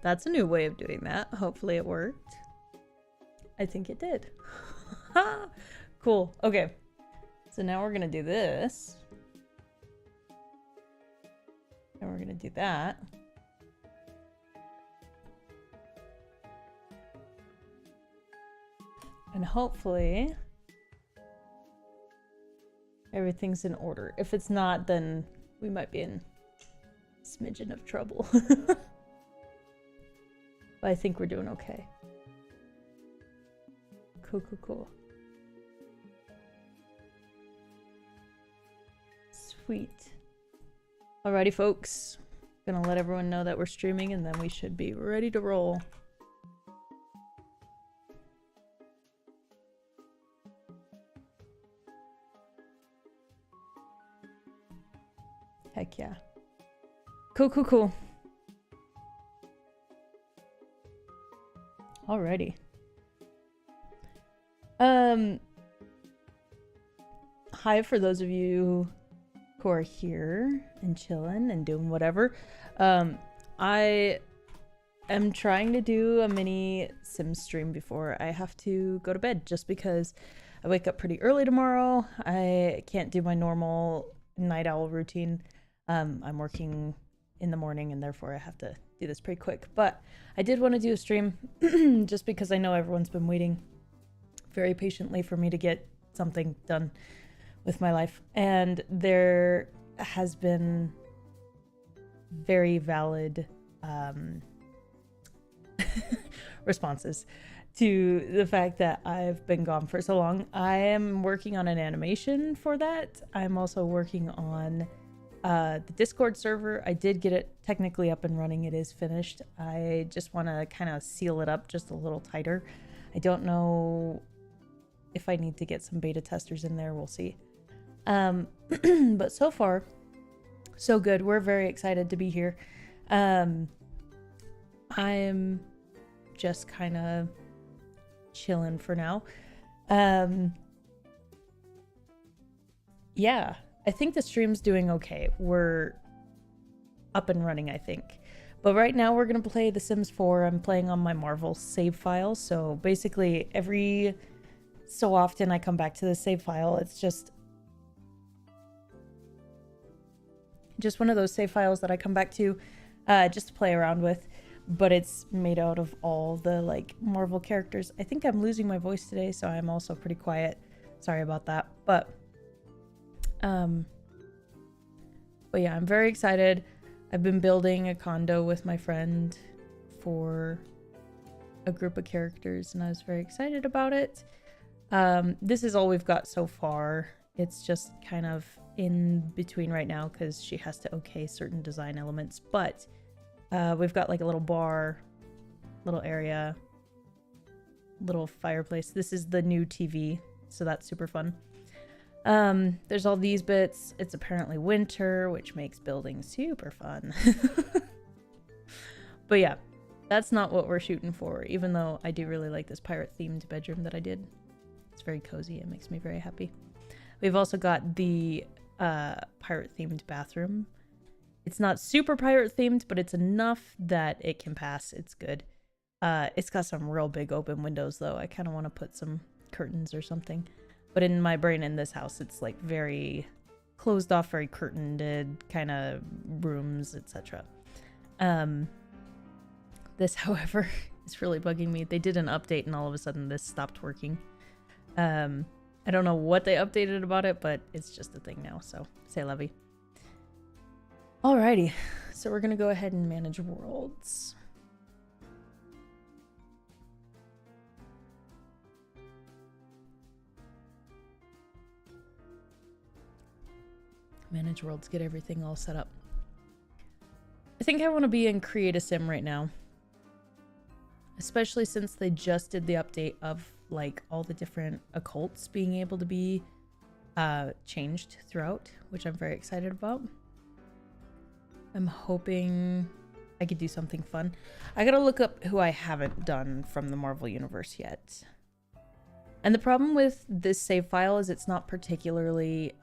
That's a new way of doing that. Hopefully it worked. I think it did. Cool. Okay. So now we're gonna do this. And we're gonna do that. And hopefully everything's in order. If it's not, then we might be in a smidgen of trouble. But I think we're doing okay. Cool, cool, cool. Sweet. Alrighty, folks. Gonna let everyone know that we're streaming and then we should be ready to roll. Heck yeah. Cool, cool, cool. Alrighty. Hi for those of you who are here and chilling and doing whatever. I am trying to do a mini Sims stream before I have to go to bed, just because I wake up pretty early tomorrow. I can't do my normal night owl routine. I'm working in the morning and therefore I have to do this pretty quick. But I did want to do a stream just because I know everyone's been waiting very patiently for me to get something done with my life. And there has been very valid responses to the fact that I've been gone for so long. I am working on an animation for that. I'm also working on the Discord server. I did get it technically up and running. It is finished. I just want to kind of seal it up just a little tighter. I don't know if I need to get some beta testers in there. We'll see. But so far, so good. We're very excited to be here. I'm just kind of chilling for now. Yeah, I think the stream's doing okay. We're up and running, I think. But right now we're gonna play The Sims 4. I'm playing on my Marvel save file. So basically every so often I come back to the save file. It's just one of those save files that I come back to just to play around with. But it's made out of all the like Marvel characters. I think I'm losing my voice today, so I'm also pretty quiet. Sorry about that. But yeah, I'm very excited. I've been building a condo with my friend for a group of characters, and I was very excited about it. This is all we've got so far. It's just kind of in between right now because she has to okay certain design elements, but we've got like a little bar, little area, little fireplace. This is the new TV, so that's super fun. There's all these bits. It's apparently winter, which makes building super fun. But yeah, that's not what we're shooting for, even though I do really like this pirate themed bedroom that I did. It's very cozy. It makes me very happy. We've also got the pirate themed bathroom. It's not super pirate themed, but it's enough that it can pass. It's good. It's got some real big open windows though. I kind of want to put some curtains or something. But in my brain in this house, it's like very closed off, very curtained kind of rooms, etc. This, however, is really bugging me. They did an update and all of a sudden this stopped working. I don't know what they updated about it, but it's just a thing now, so c'est la vie. Alrighty, so we're gonna go ahead and manage worlds. Manage worlds, get everything all set up. I think I want to be in Create a Sim right now. Especially since they just did the update of like all the different occults being able to be changed throughout, which I'm very excited about. I'm hoping I could do something fun. I gotta look up who I haven't done from the Marvel Universe yet. And the problem with this save file is it's not particularly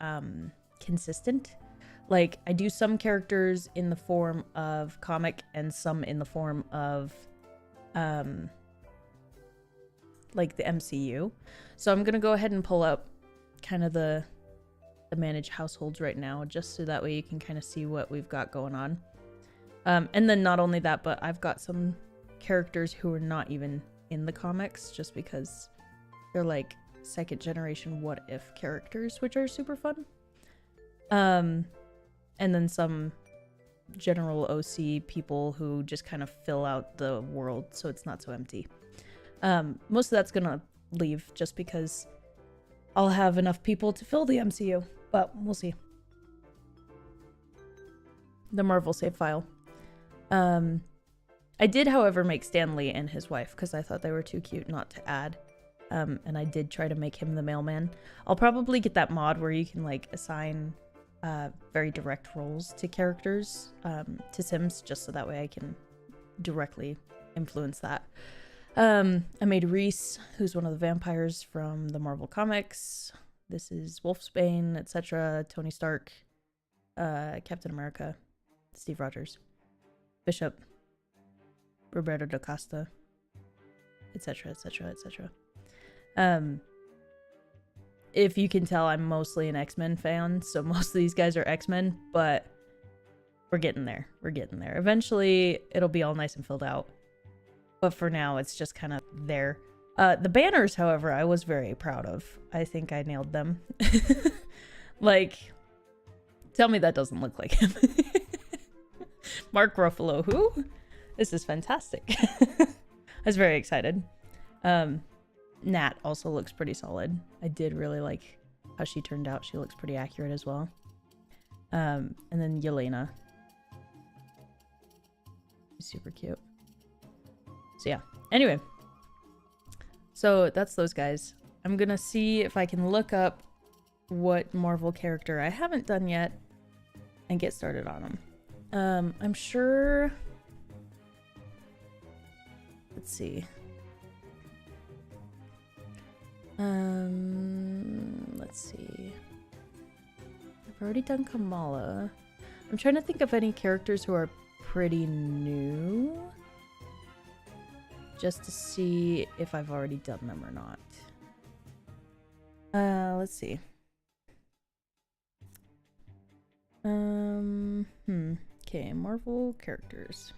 consistent. Like, I do some characters in the form of comic and some in the form of, like, the MCU. So I'm gonna go ahead and pull up kind of the manage households right now, just so that way you can kind of see what we've got going on. And then not only that, but I've got some characters who are not even in the comics, just because they're like second generation what if characters, which are super fun. And then some general OC people who just kind of fill out the world so it's not so empty. Most of that's gonna leave just because I'll have enough people to fill the MCU, but we'll see. The Marvel save file. I did, however, make Stan Lee and his wife because I thought they were too cute not to add. And I did try to make him the mailman. I'll probably get that mod where you can like assign very direct roles to characters to Sims, just so that way I can directly influence that. I made Reese, who's one of the vampires from the Marvel comics. This is Wolfsbane, etc. Tony Stark, Captain America, Steve Rogers, Bishop, Roberto da Costa, etc., etc., etc. If you can tell, I'm mostly an X-Men fan, so most of these guys are X-Men, but we're getting there. We're getting there. Eventually, it'll be all nice and filled out. But for now, it's just kind of there. The banners, however, I was very proud of. I think I nailed them. Like, tell me that doesn't look like him. Mark Ruffalo, who? This is fantastic. I was very excited. Nat also looks pretty solid. I did really like how she turned out. She looks pretty accurate as well. And then Yelena. Super cute. So yeah. Anyway. So that's those guys. I'm gonna see if I can look up what Marvel character I haven't done yet and get started on them. I'm sure... Let's see. Let's see. I've already done Kamala. I'm trying to think of any characters who are pretty new, just to see if I've already done them or not. Let's see. Okay, Marvel characters.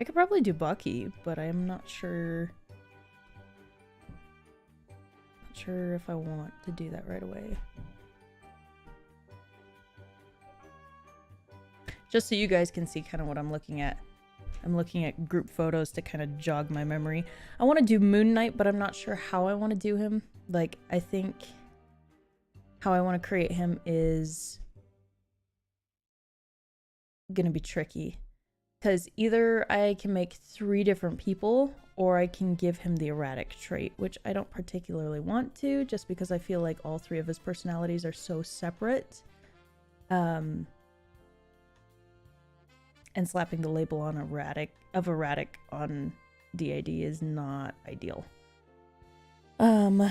I could probably do Bucky, but I'm not sure. Not sure if I want to do that right away. Just so you guys can see kind of what I'm looking at. I'm looking at group photos to kind of jog my memory. I want to do Moon Knight, but I'm not sure how I want to do him. Like, I think how I want to create him is gonna be tricky. Because either I can make 3 different people, or I can give him the erratic trait, which I don't particularly want to, just because I feel like all 3 of his personalities are so separate. And slapping the label on erratic on DAD is not ideal. But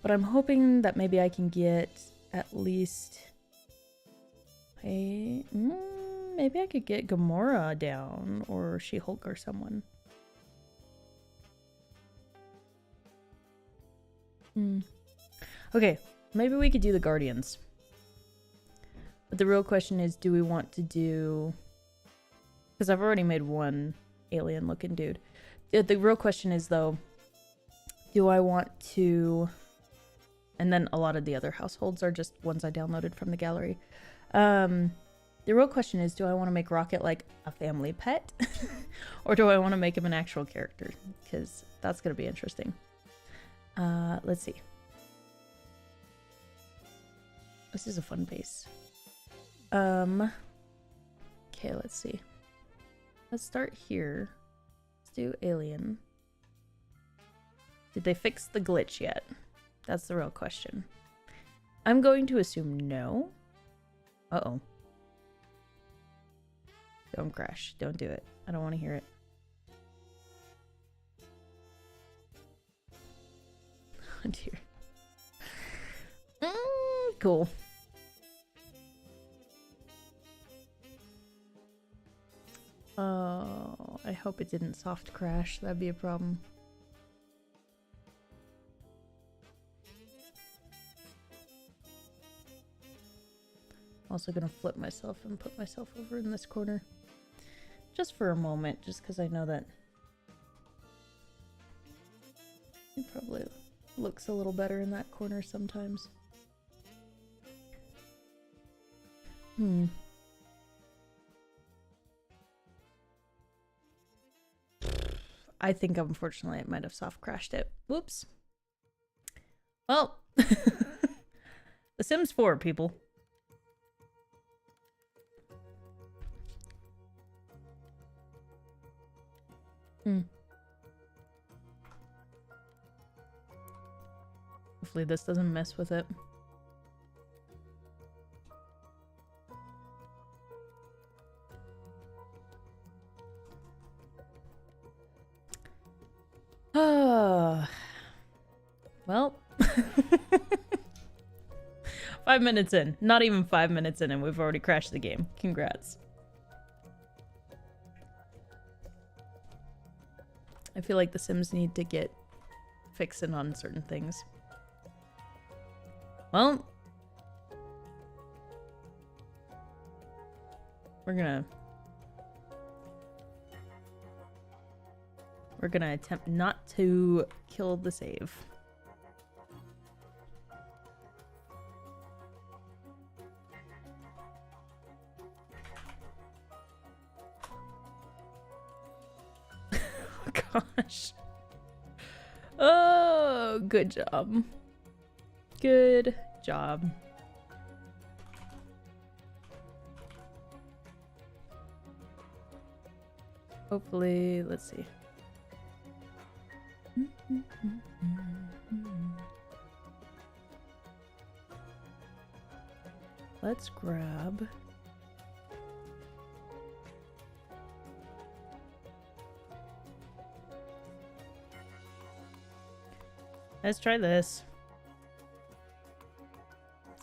I'm hoping that maybe I can get at least a... maybe I could get Gamora down, or She-Hulk or someone. Okay, maybe we could do the Guardians. But the real question is, do we want to do... Because I've already made one alien-looking dude. The real question is, though, do I want to... And then a lot of the other households are just ones I downloaded from the gallery. The real question is, do I want to make Rocket like a family pet? Or do I want to make him an actual character? Because that's going to be interesting. Let's see. This is a fun base. Okay, let's see. Let's start here. Let's do alien. Did they fix the glitch yet? That's the real question. I'm going to assume no. Uh-oh. Don't crash. Don't do it. I don't want to hear it. Oh dear. Cool. Oh, I hope it didn't soft crash. That'd be a problem. Also gonna flip myself and put myself over in this corner. Just for a moment, just because I know that it probably looks a little better in that corner sometimes. I think unfortunately it might have soft crashed it. Whoops. Well, The Sims 4, people. Hopefully this doesn't mess with it. Well. 5 minutes in. Not even 5 minutes in and we've already crashed the game. Congrats. I feel like the Sims need to get fixing on certain things. Well. We're gonna attempt not to kill the save. Gosh. Oh, good job. Good job. Hopefully, let's see. Let's grab... Let's try this.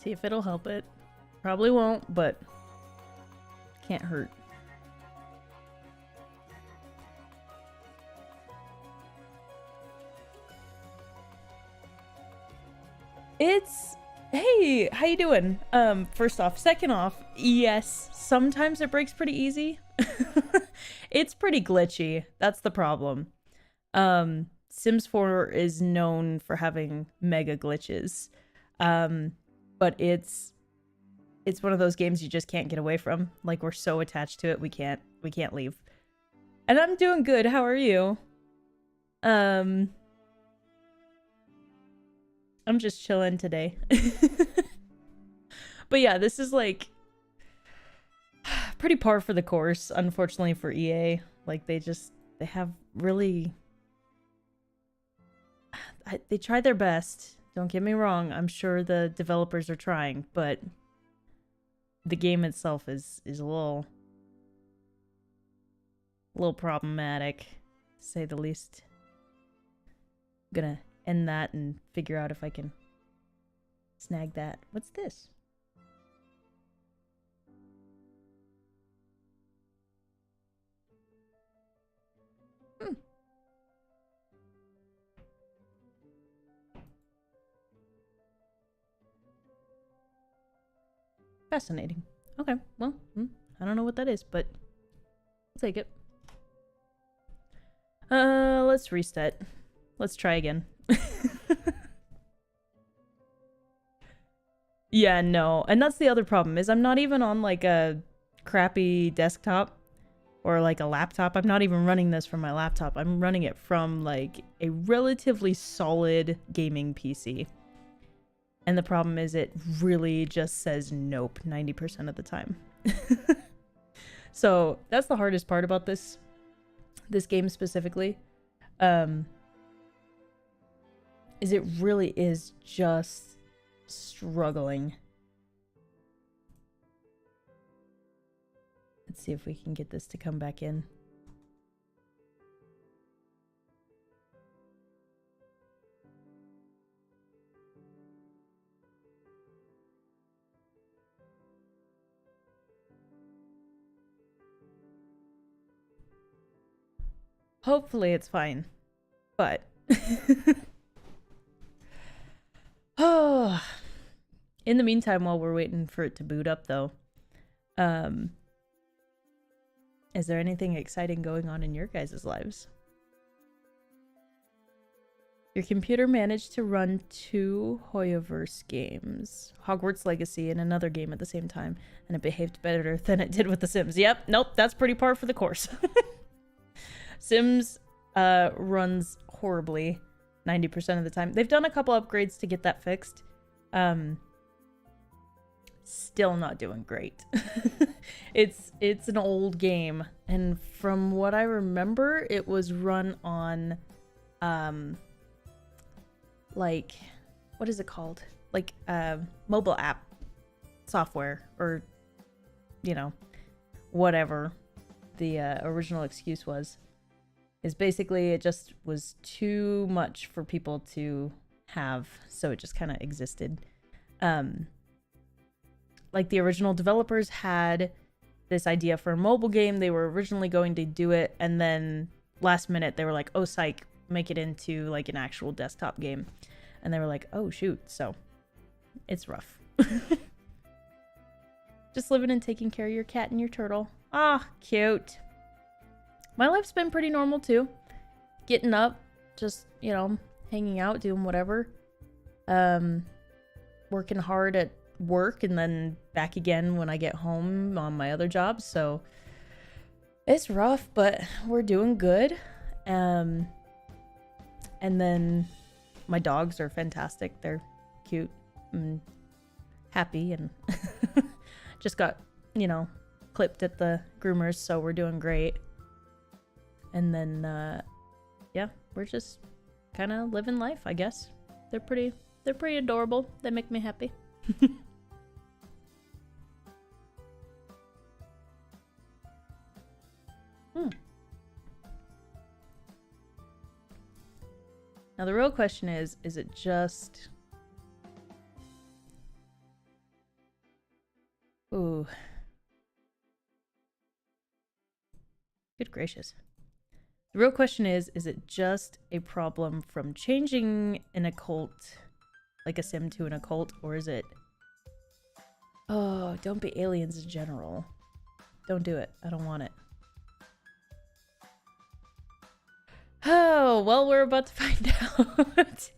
See if it'll help it. Probably won't, but can't hurt. It's... Hey, how you doing? First off. Second off, yes, sometimes it breaks pretty easy. It's pretty glitchy. That's the problem. Sims 4 is known for having mega glitches. But it's one of those games you just can't get away from. Like, we're so attached to it, we can't leave. And I'm doing good. How are you? I'm just chilling today. But yeah, this is like pretty par for the course, unfortunately for EA. Like, they have really... They tried their best. Don't get me wrong. I'm sure the developers are trying, but the game itself is a little problematic, to say the least. I'm gonna end that and figure out if I can snag that. What's this? Fascinating. Okay, well, I don't know what that is, but I'll take it. Let's reset. Let's try again. Yeah, no. And that's the other problem, is I'm not even on like a crappy desktop or like a laptop. I'm not even running this from my laptop. I'm running it from like a relatively solid gaming PC. And the problem is it really just says nope 90% of the time. So that's the hardest part about this game specifically. Is it really is just struggling. Let's see if we can get this to come back in. Hopefully it's fine. But oh, in the meantime, while we're waiting for it to boot up though, is there anything exciting going on in your guys' lives? Your computer managed to run 2 Hoyoverse games, Hogwarts Legacy and another game at the same time, and it behaved better than it did with The Sims. Yep, nope, that's pretty par for the course. Sims runs horribly 90% of the time. They've done a couple upgrades to get that fixed. Still not doing great. It's an old game, and from what I remember, it was run on like, what is it called? Like mobile app software, or you know, whatever the original excuse was. Is basically it just was too much for people to have, so it just kind of existed. Like the original developers had this idea for a mobile game. They were originally going to do it, and then last minute they were like, oh psych, make it into like an actual desktop game. And they were like, oh shoot, so it's rough. Just living and taking care of your cat and your turtle. Ah, cute. My life's been pretty normal too. Getting up, just, you know, hanging out, doing whatever. Working hard at work and then back again when I get home on my other jobs. So it's rough, but we're doing good. And then my dogs are fantastic. They're cute and happy, and just got, you know, clipped at the groomers, so we're doing great. And then yeah, we're just kind of living life, I guess. They're pretty adorable. They make me happy. Now the real question is it just... Ooh. Good gracious. The real question is it just a problem from changing an occult, like a sim to an occult, or is it... Oh, don't be aliens in general. Don't do it. I don't want it. Oh, well, we're about to find out.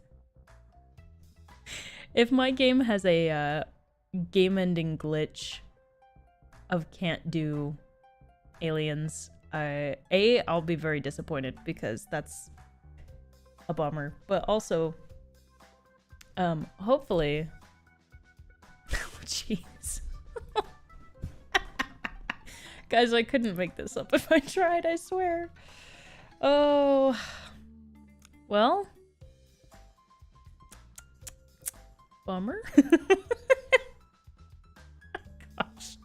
If my game has a game-ending glitch of can't do aliens, I'll be very disappointed, because that's a bummer. But also, hopefully... Jeez. Guys, I couldn't make this up if I tried, I swear. Oh, well, bummer. Gosh.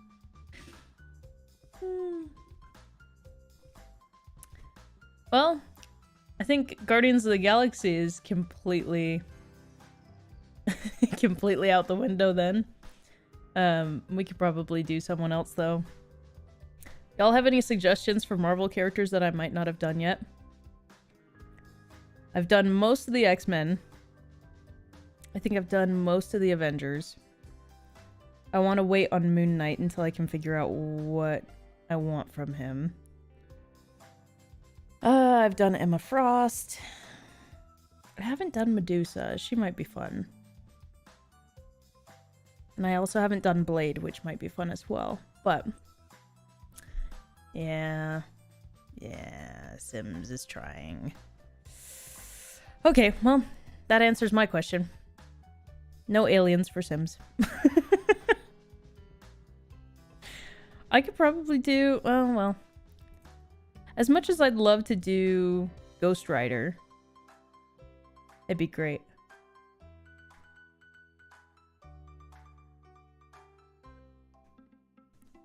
Well, I think Guardians of the Galaxy is completely completely out the window then. We could probably do someone else though. Y'all have any suggestions for Marvel characters that I might not have done yet? I've done most of the X-Men. I think I've done most of the Avengers. I want to wait on Moon Knight until I can figure out what I want from him. I've done Emma Frost. I haven't done Medusa. She might be fun. And I also haven't done Blade, which might be fun as well. But... Yeah, Sims is trying. Okay, well, that answers my question. No aliens for Sims. I could probably do, well, as much as I'd love to do Ghost Rider, it'd be great.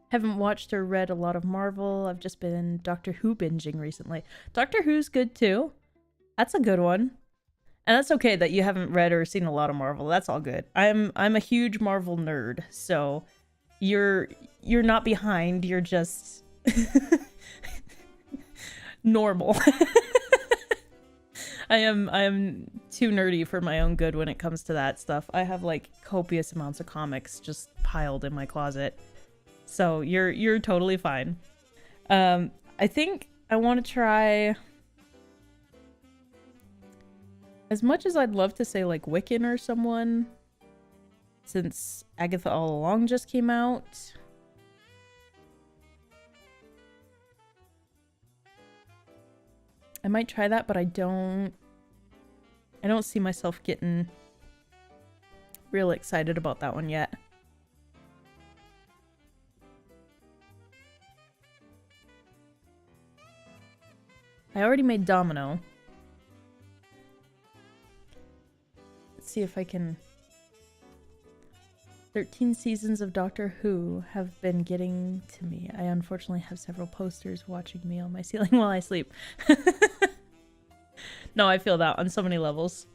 Haven't watched or read a lot of Marvel. I've just been Doctor Who binging recently. Doctor Who's good too. That's a good one. And that's okay that you haven't read or seen a lot of Marvel. That's all good. I'm a huge Marvel nerd, so you're not behind. You're just normal. I am too nerdy for my own good when it comes to that stuff. I have like copious amounts of comics just piled in my closet. So you're totally fine. I think I want to try, as much as I'd love to say like Wiccan or someone, since Agatha All Along just came out. I might try that, but I don't see myself getting real excited about that one yet. I already made Domino. Let's see if I can... 13 seasons of Doctor Who have been getting to me. I unfortunately have several posters watching me on my ceiling while I sleep. No, I feel that on so many levels.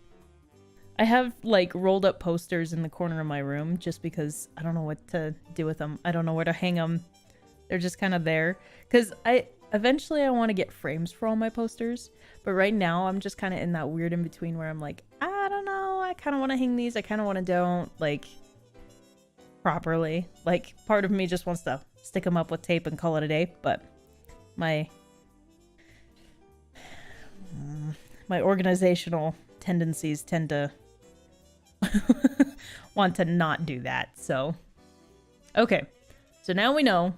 I have like rolled up posters in the corner of my room just because I don't know what to do with them. I don't know where to hang them. They're just kind of there. Because eventually I want to get frames for all my posters. But right now I'm just kind of in that weird in between where I'm like, I don't know. I kind of want to hang these. I kind of want to don't. Like... properly. Like, part of me just wants to stick them up with tape and call it a day, but my organizational tendencies tend to want to not do that. So okay, so now we know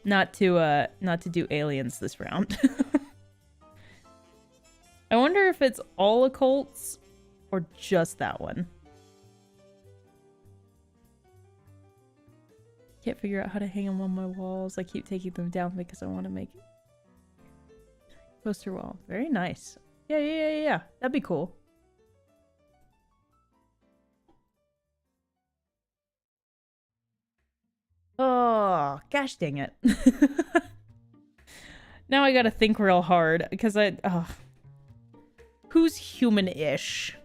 not to do aliens this round. I wonder if it's all occults or just that one. Can't figure out how to hang them on my walls. I keep taking them down because I want to make poster wall. Very nice. Yeah. That'd be cool. Oh, gosh dang it. Now I gotta think real hard because who's human-ish?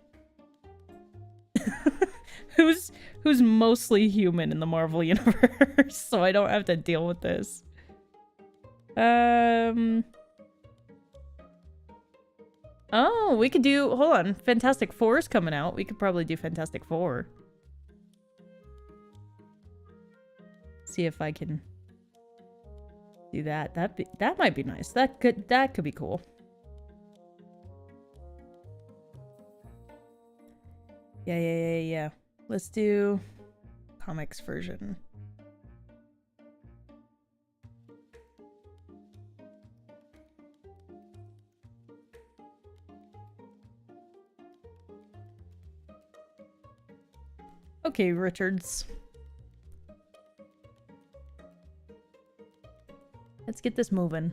Who's mostly human in the Marvel universe, so I don't have to deal with this. Oh, we could do... hold on. Fantastic Four's coming out. We could probably do Fantastic Four. See if I can do that. That might be nice. That could be cool. Yeah. Let's do comics version. Okay, Richards. Let's get this moving.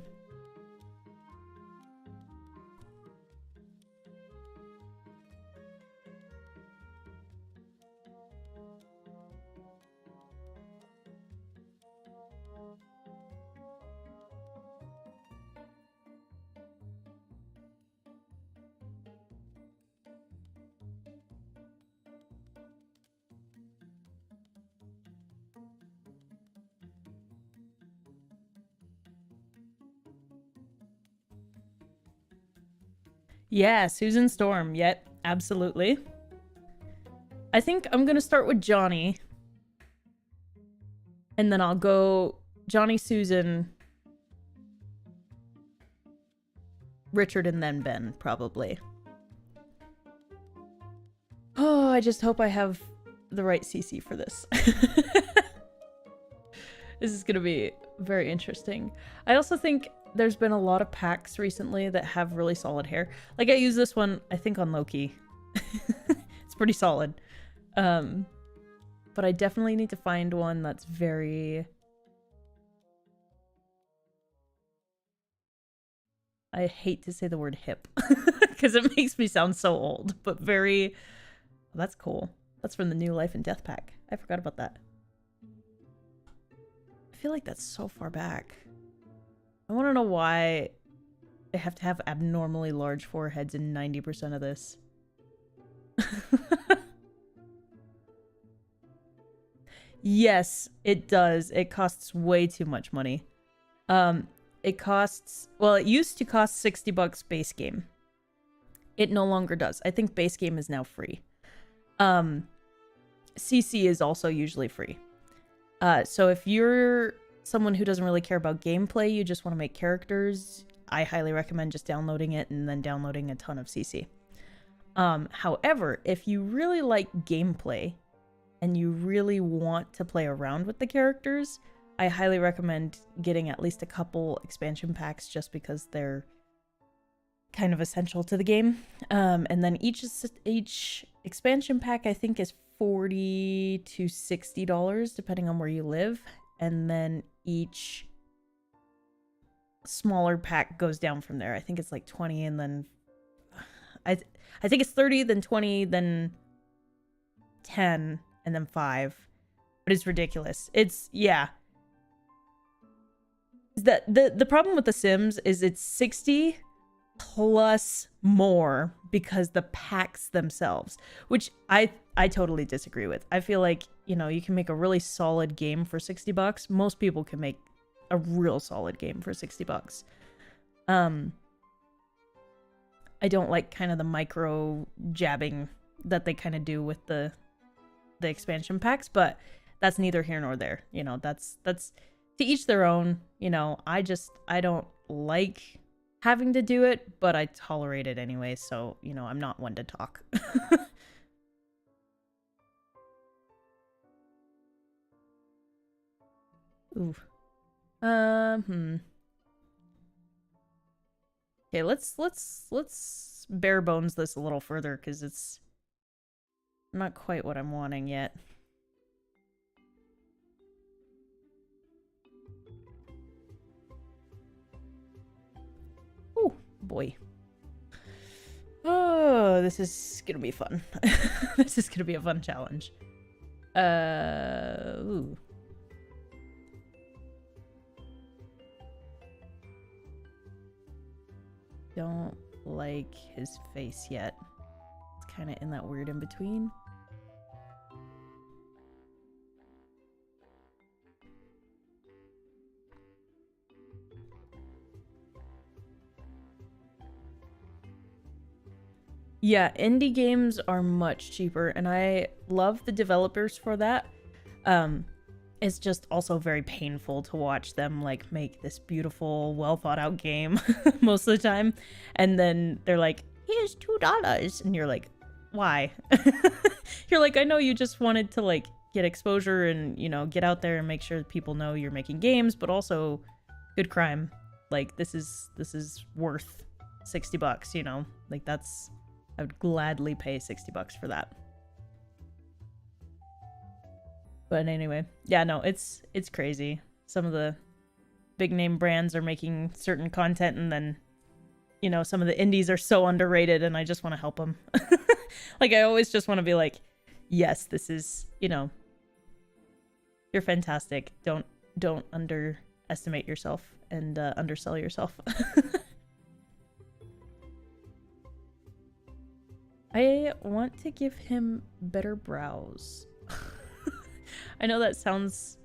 Yeah, Susan Storm. Yet, absolutely. I think I'm gonna start with Johnny. And then I'll go Johnny, Susan, Richard, and then Ben, probably. Oh, I just hope I have the right CC for this. This is gonna be very interesting. I also think there's been a lot of packs recently that have really solid hair. Like, I use this one, I think, on Loki. It's pretty solid. But I definitely need to find one that's very... I hate to say the word hip. Because it makes me sound so old. But very... well, that's cool. That's from the new Life and Death pack. I forgot about that. I feel like that's so far back. I want to know why they have to have abnormally large foreheads in 90% of this. Yes, it does. It costs way too much money. It costs, well, it used to cost $60 base game. It no longer does. I think base game is now free. CC is also usually free. So if you're someone who doesn't really care about gameplay, you just want to make characters, I highly recommend just downloading it and then downloading a ton of CC. However, if you really like gameplay and you really want to play around with the characters, I highly recommend getting at least a couple expansion packs just because they're kind of essential to the game. And then each expansion pack I think is $40 to $60 depending on where you live, and then each smaller pack goes down from there. I think it's like 20, and then I think it's 30, then 20, then 10, and then 5. But it's ridiculous. It's, yeah. The problem with The Sims is it's 60 plus more because the packs themselves, which I totally disagree with. I feel like, you know, you can make a really solid game for $60. Most people can make a real solid game for $60. I don't like kind of the micro jabbing that they kind of do with the expansion packs, but that's neither here nor there. You know, that's to each their own. You know, I don't like having to do it, but I tolerate it anyway, so, you know, I'm not one to talk. Ooh. Okay, let's bare bones this a little further, because it's not quite what I'm wanting yet. Oh boy. Oh, this is gonna be fun. This is gonna be a fun challenge. Ooh. Don't like his face yet. It's kind of in that weird in between. Yeah, indie games are much cheaper, and I love the developers for that. It's just also very painful to watch them like make this beautiful, well thought out game most of the time, and then they're like, here's $2, and you're like, why? You're like, I know you just wanted to like get exposure and, you know, get out there and make sure people know you're making games, but also good crime. Like, this is worth $60, you know? Like, that's, I would gladly pay $60 for that. But anyway, yeah, no, it's crazy. Some of the big name brands are making certain content, and then, you know, some of the indies are so underrated, and I just want to help them. Like, I always just want to be like, yes, this is, you know, you're fantastic. Don't underestimate yourself and undersell yourself. I want to give him better brows. I know that sounds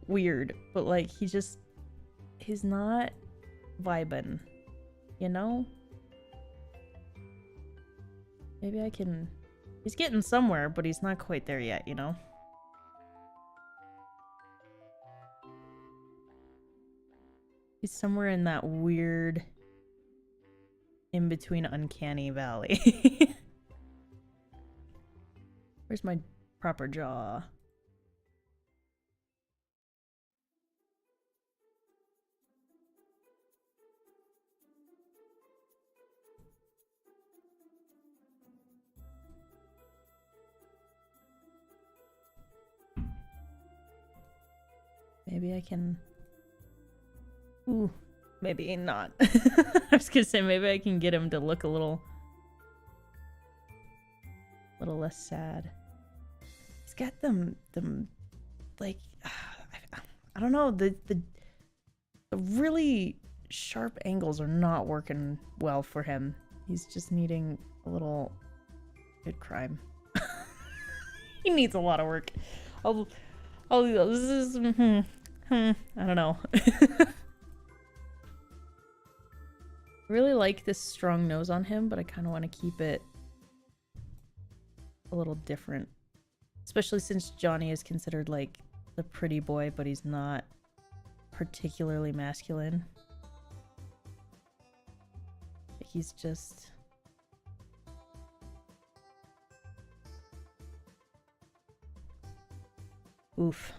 weird, but like, he's not vibing, you know? Maybe I can, he's getting somewhere, but he's not quite there yet, you know? He's somewhere in that weird in between uncanny valley. Where's my proper jaw? Maybe I can... Ooh, maybe not. I was gonna say, maybe I can get him to look a little less sad. He's got them like, I don't know, the really sharp angles are not working well for him. He's just needing a little good crime. He needs a lot of work. This is I don't know. I really like this strong nose on him, but I kind of want to keep it a little different. Especially since Johnny is considered like the pretty boy, but he's not particularly masculine. He's just... Oof.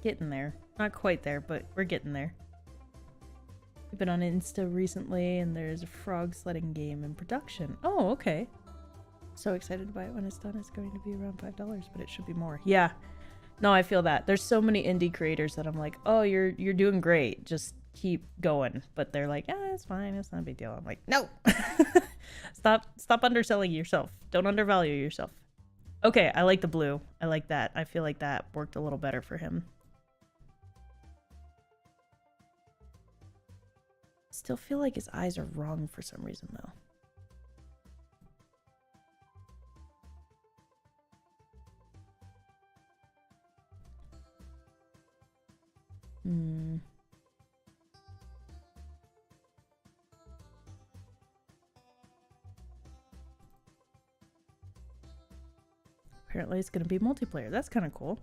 Getting there. Not quite there, but we're getting there. I've been on Insta recently, and there's a frog sledding game in production. Oh, okay. So excited to buy it when it's done. It's going to be around $5, but it should be more. Yeah. No, I feel that. There's so many indie creators that I'm like, oh, you're doing great. Just keep going. But they're like, it's fine. It's not a big deal. I'm like, no. Stop underselling yourself. Don't undervalue yourself. Okay, I like the blue. I like that. I feel like that worked a little better for him. Still feel like his eyes are wrong for some reason, though. Apparently it's going to be multiplayer. That's kind of cool.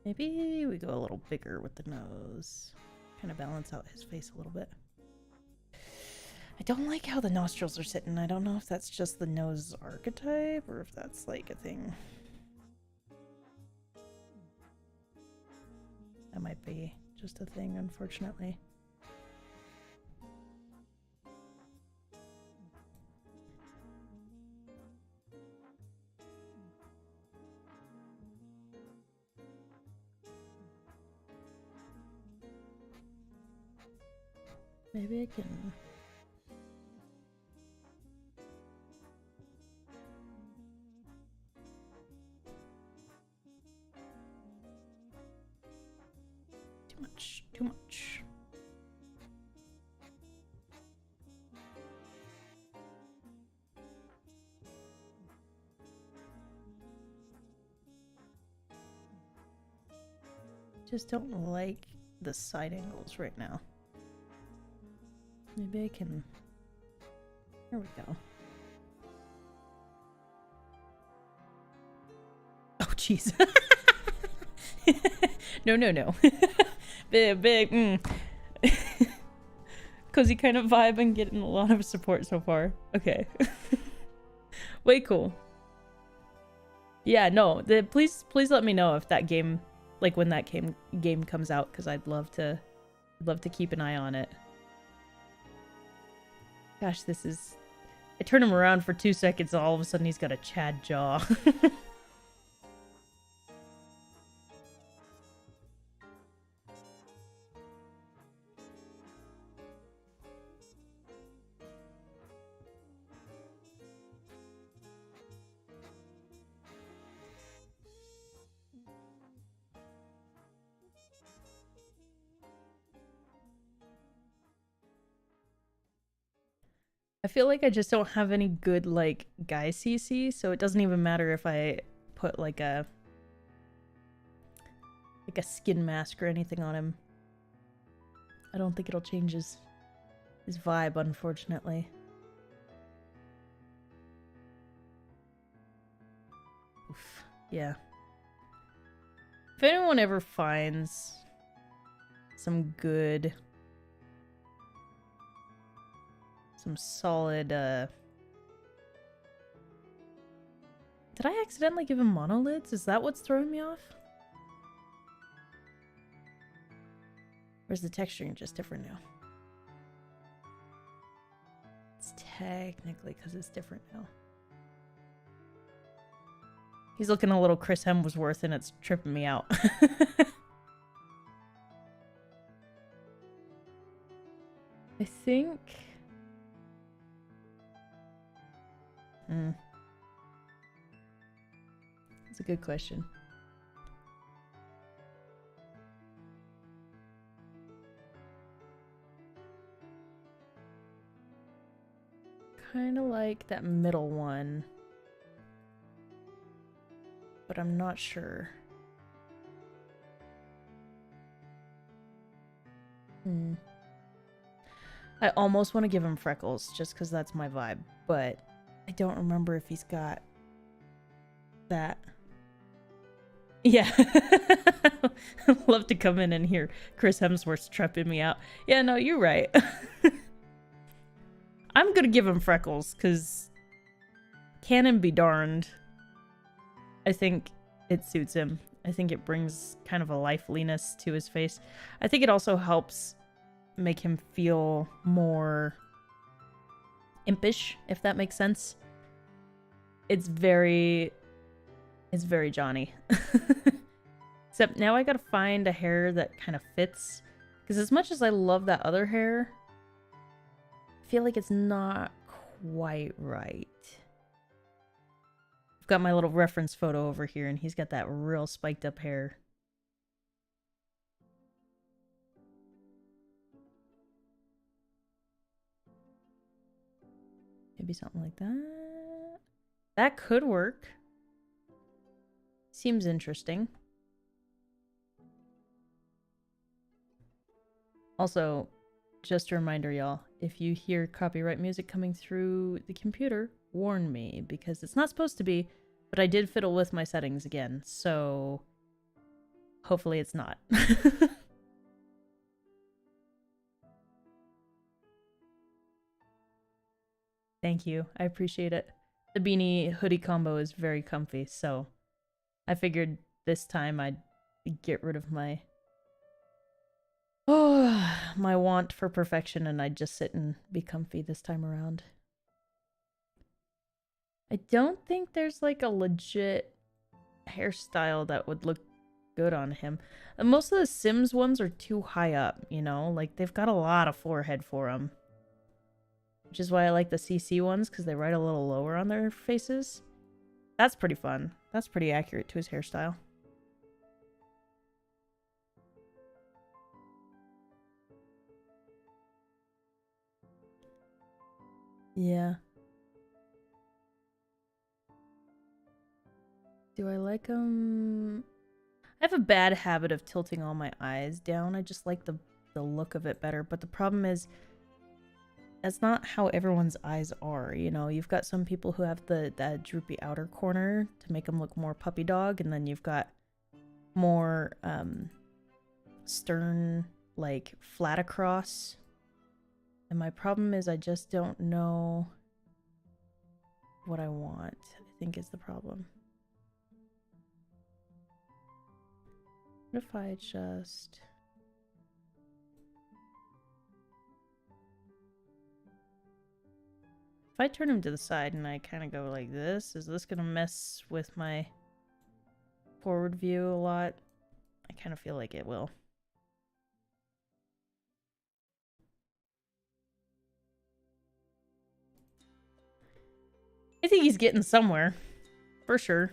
Maybe we go a little bigger with the nose. Kind of balance out his face a little bit. I don't like how the nostrils are sitting. I don't know if that's just the nose archetype or if that's like a thing. That might be just a thing, unfortunately. Maybe I can... Too much. Just don't like the side angles right now. Maybe I can... There we go. Oh, jeez. No. Big. Cozy kind of vibe and getting a lot of support so far. Okay. Way cool. Yeah, no. Please let me know if that game, like when that game comes out, because I'd love to keep an eye on it. Gosh, this is... I turn him around for 2 seconds and all of a sudden he's got a Chad jaw. I feel like I just don't have any good, like, guy CC, so it doesn't even matter if I put, like a skin mask or anything on him. I don't think it'll change his vibe, unfortunately. Oof. Yeah. If anyone ever finds some good... some solid, Did I accidentally give him monolids? Is that what's throwing me off? Or is the texturing just different now? It's technically because it's different now. He's looking a little Chris Hemsworth and it's tripping me out. I think... a good question. Kind of like that middle one, but I'm not sure. I almost want to give him freckles just because that's my vibe, but I don't remember if he's got that. Yeah. Love to come in and hear Chris Hemsworth's tripping me out. Yeah, no, you're right. I'm gonna give him freckles because canon be darned. I think it suits him. I think it brings kind of a liveliness to his face. I think it also helps make him feel more impish, if that makes sense. It's very Johnny. Except now I gotta find a hair that kind of fits. Because as much as I love that other hair, I feel like it's not quite right. I've got my little reference photo over here, and he's got that real spiked up hair. Maybe something like that. That could work. Seems interesting. Also, just a reminder, y'all, if you hear copyright music coming through the computer, warn me, because it's not supposed to be, but I did fiddle with my settings again, so hopefully it's not. Thank you. I appreciate it. The beanie hoodie combo is very comfy, so I figured this time I'd get rid of my my want for perfection, and I'd just sit and be comfy this time around. I don't think there's like a legit hairstyle that would look good on him. And most of the Sims ones are too high up, you know? Like, they've got a lot of forehead for them. Which is why I like the CC ones, because they ride a little lower on their faces. That's pretty fun. That's pretty accurate to his hairstyle. Yeah. Do I like them? I have a bad habit of tilting all my eyes down. I just like the look of it better. But the problem is, that's not how everyone's eyes are, you know? You've got some people who have that droopy outer corner to make them look more puppy dog, and then you've got more stern, like, flat across. And my problem is I just don't know what I want, I think is the problem. What if I just... If I turn him to the side and I kind of go like this, is this going to mess with my forward view a lot? I kind of feel like it will. I think he's getting somewhere, for sure.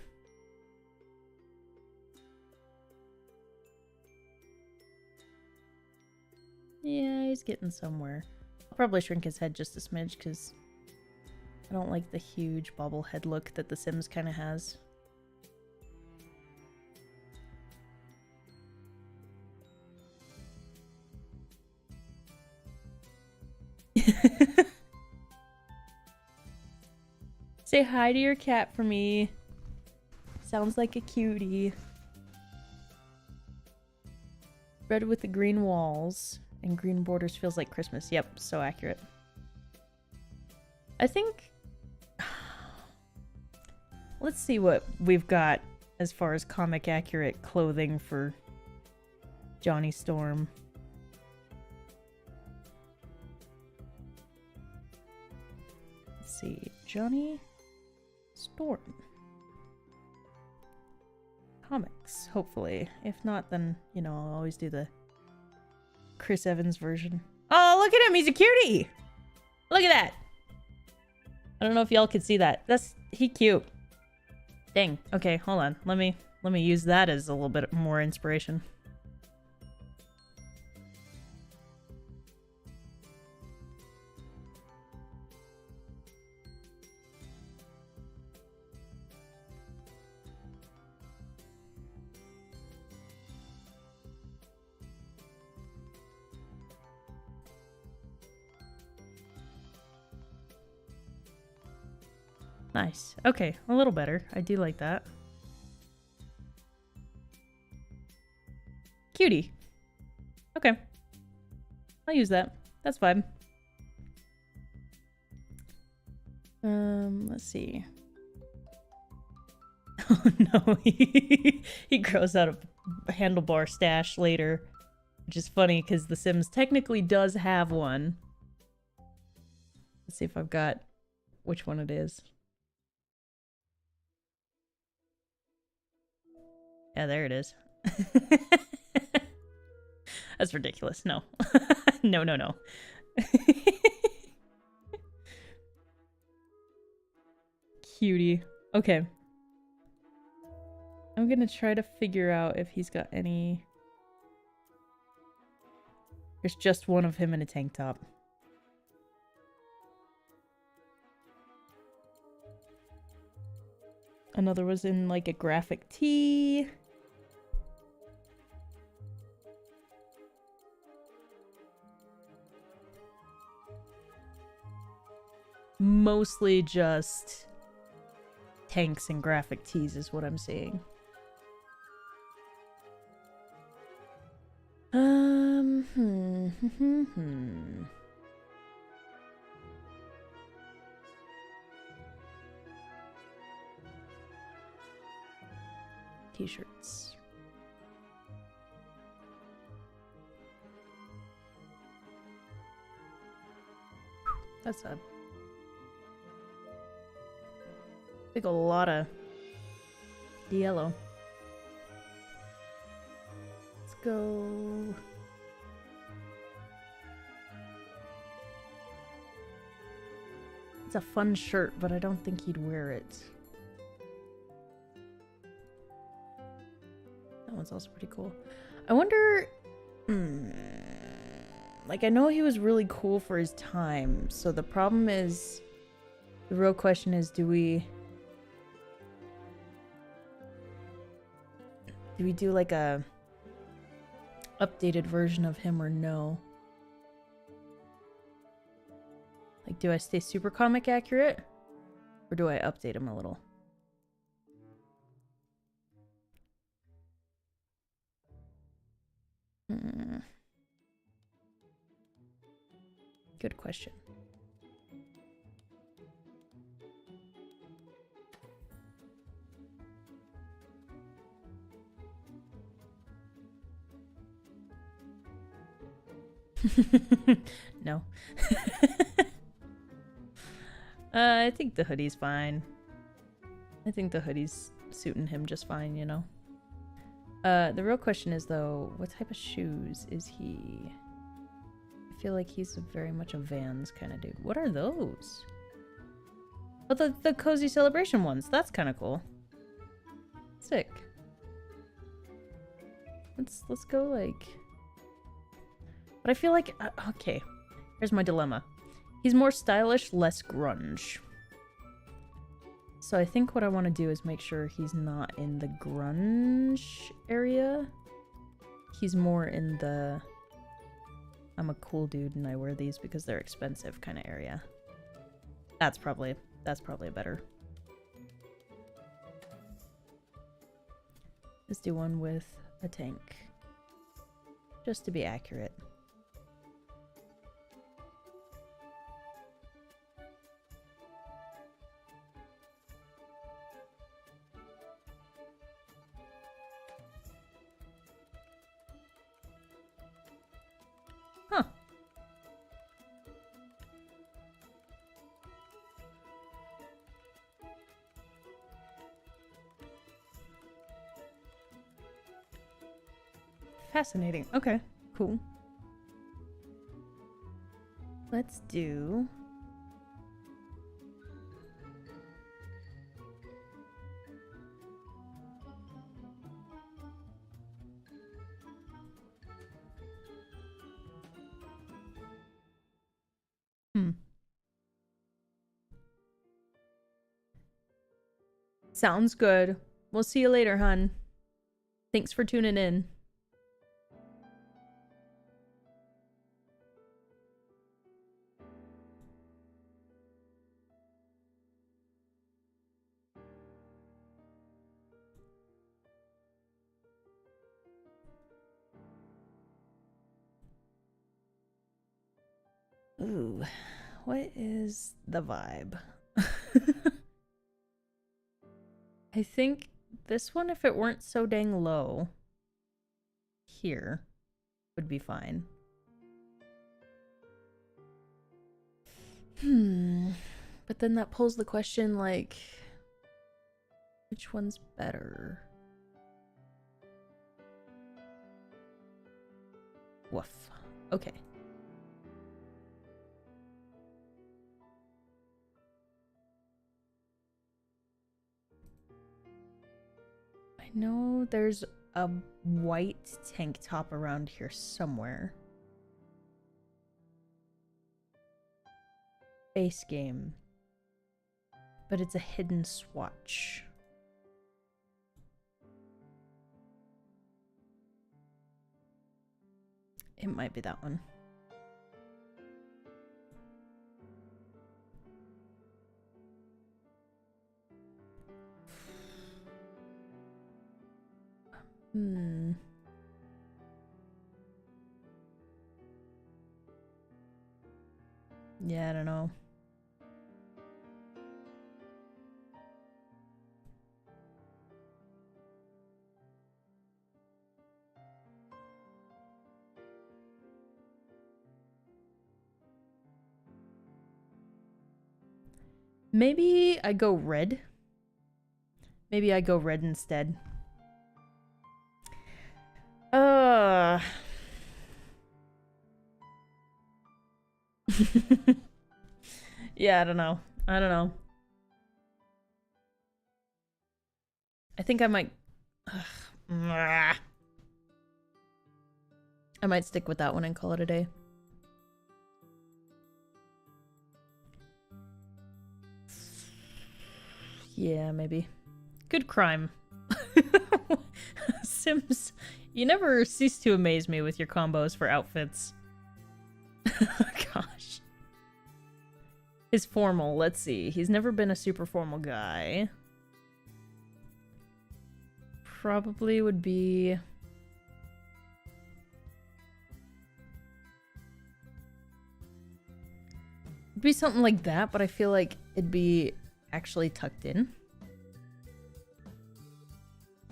Yeah, he's getting somewhere. I'll probably shrink his head just a smidge because I don't like the huge bobblehead look that The Sims kind of has. Say hi to your cat for me. Sounds like a cutie. Red with the green walls and green borders feels like Christmas. Yep, so accurate. I think... Let's see what we've got as far as comic accurate clothing for Johnny Storm. Let's see. Johnny Storm. Comics, hopefully. If not, then, you know, I'll always do the Chris Evans version. Oh, look at him! He's a cutie! Look at that! I don't know if y'all could see that. He cute. Dang. Okay, hold on. Let me use that as a little bit more inspiration. Nice. Okay, a little better. I do like that. Cutie. Okay. I'll use that. That's fine. Let's see. Oh no, he grows out a handlebar stash later, which is funny because The Sims technically does have one. Let's see if I've got which one it is. Yeah, there it is. That's ridiculous. No. No, no, no. Cutie. Okay. I'm gonna try to figure out if he's got any... There's just one of him in a tank top. Another was in like a graphic tee. Mostly just tanks and graphic tees is what I'm seeing. T-shirts. That's a big a lot of yellow. Let's go. It's a fun shirt, but I don't think he'd wear it. That one's also pretty cool. I wonder... Like, I know he was really cool for his time, so the problem is... The real question is, do we do like a updated version of him or no? Like, do I stay super comic accurate? Or do I update him a little? Good question. No. I think the hoodie's fine. I think the hoodie's suiting him just fine, you know? The real question is, though, what type of shoes is he? I feel like he's very much a Vans kind of dude. What are those? Oh, the Cozy Celebration ones. That's kind of cool. Sick. Let's go, like... But I feel like... okay. Here's my dilemma. He's more stylish, less grunge. So I think what I want to do is make sure he's not in the grunge area. He's more in the... I'm a cool dude and I wear these because they're expensive kind of area. That's probably better. Let's do one with a tank. Just to be accurate. Huh. Fascinating. Okay, cool. Let's do... Sounds good. We'll see you later, hun. Thanks for tuning in. Ooh, what is the vibe? I think this one, if it weren't so dang low here, would be fine. But then that pulls the question, like, which one's better? Woof. Okay. I know there's a white tank top around here somewhere. Base game. But it's a hidden swatch. It might be that one. Yeah, I don't know. Maybe I go red. Maybe I go red instead. Yeah, I don't know. I don't know. I think I might... I might stick with that one and call it a day. Yeah, maybe. Good crime. Sims, you never cease to amaze me with your combos for outfits. Gosh. His formal, let's see. He's never been a super formal guy. Probably would be... It'd be something like that, but I feel like it'd be actually tucked in.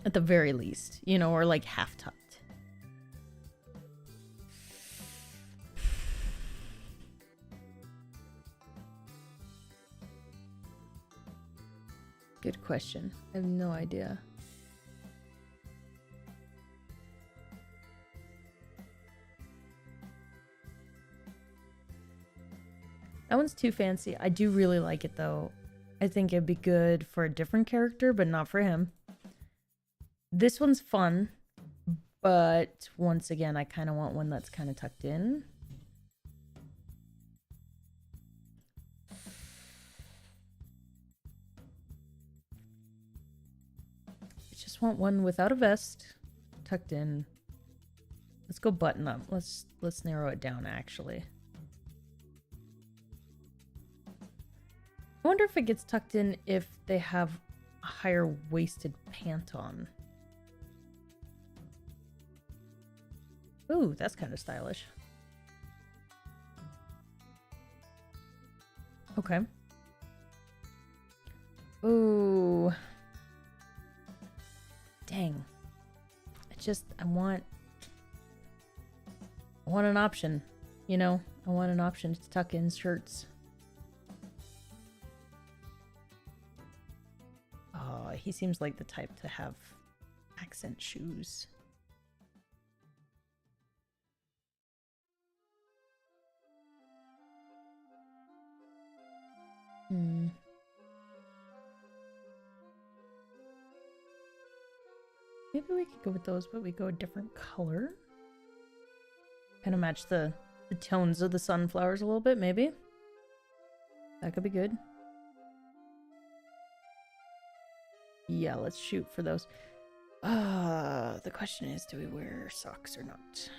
At the very least, you know, or like half tucked. Good question. I have no idea. That one's too fancy. I do really like it though. I think it'd be good for a different character, but not for him. This one's fun, but once again, I kind of want one that's kind of tucked in. I just want one without a vest, tucked in. Let's go button up. Let's narrow it down actually. I wonder if it gets tucked in if they have a higher waisted pant on. Ooh, that's kind of stylish. Okay. Ooh. Dang. I want an option, you know? I want an option to tuck in shirts. Oh, he seems like the type to have accent shoes. Maybe we could go with those, but we go a different color. Kind of match the tones of the sunflowers a little bit, maybe. That could be good. Yeah, let's shoot for those. The question is, do we wear socks or not?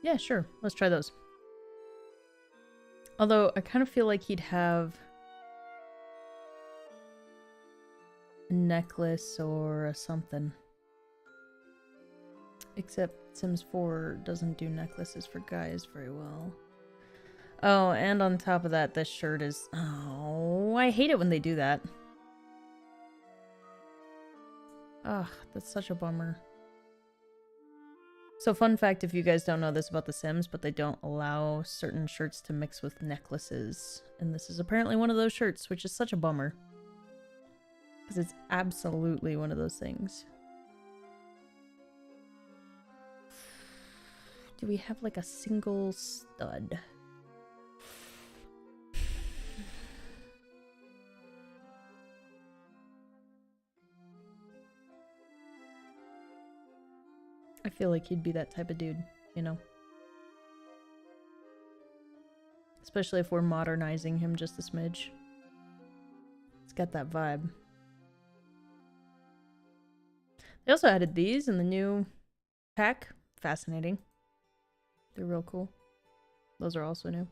Yeah, sure. Let's try those. Although, I kind of feel like he'd have a necklace or a something. Except Sims 4 doesn't do necklaces for guys very well. Oh, and on top of that, this shirt is... Oh, I hate it when they do that. Ugh, that's such a bummer. So fun fact, if you guys don't know this about The Sims, but they don't allow certain shirts to mix with necklaces. And this is apparently one of those shirts, which is such a bummer. Because it's absolutely one of those things. Do we have like a single stud? I feel like he'd be that type of dude, you know? Especially if we're modernizing him just a smidge. It's got that vibe. They also added these in the new pack. Fascinating. They're real cool. Those are also new.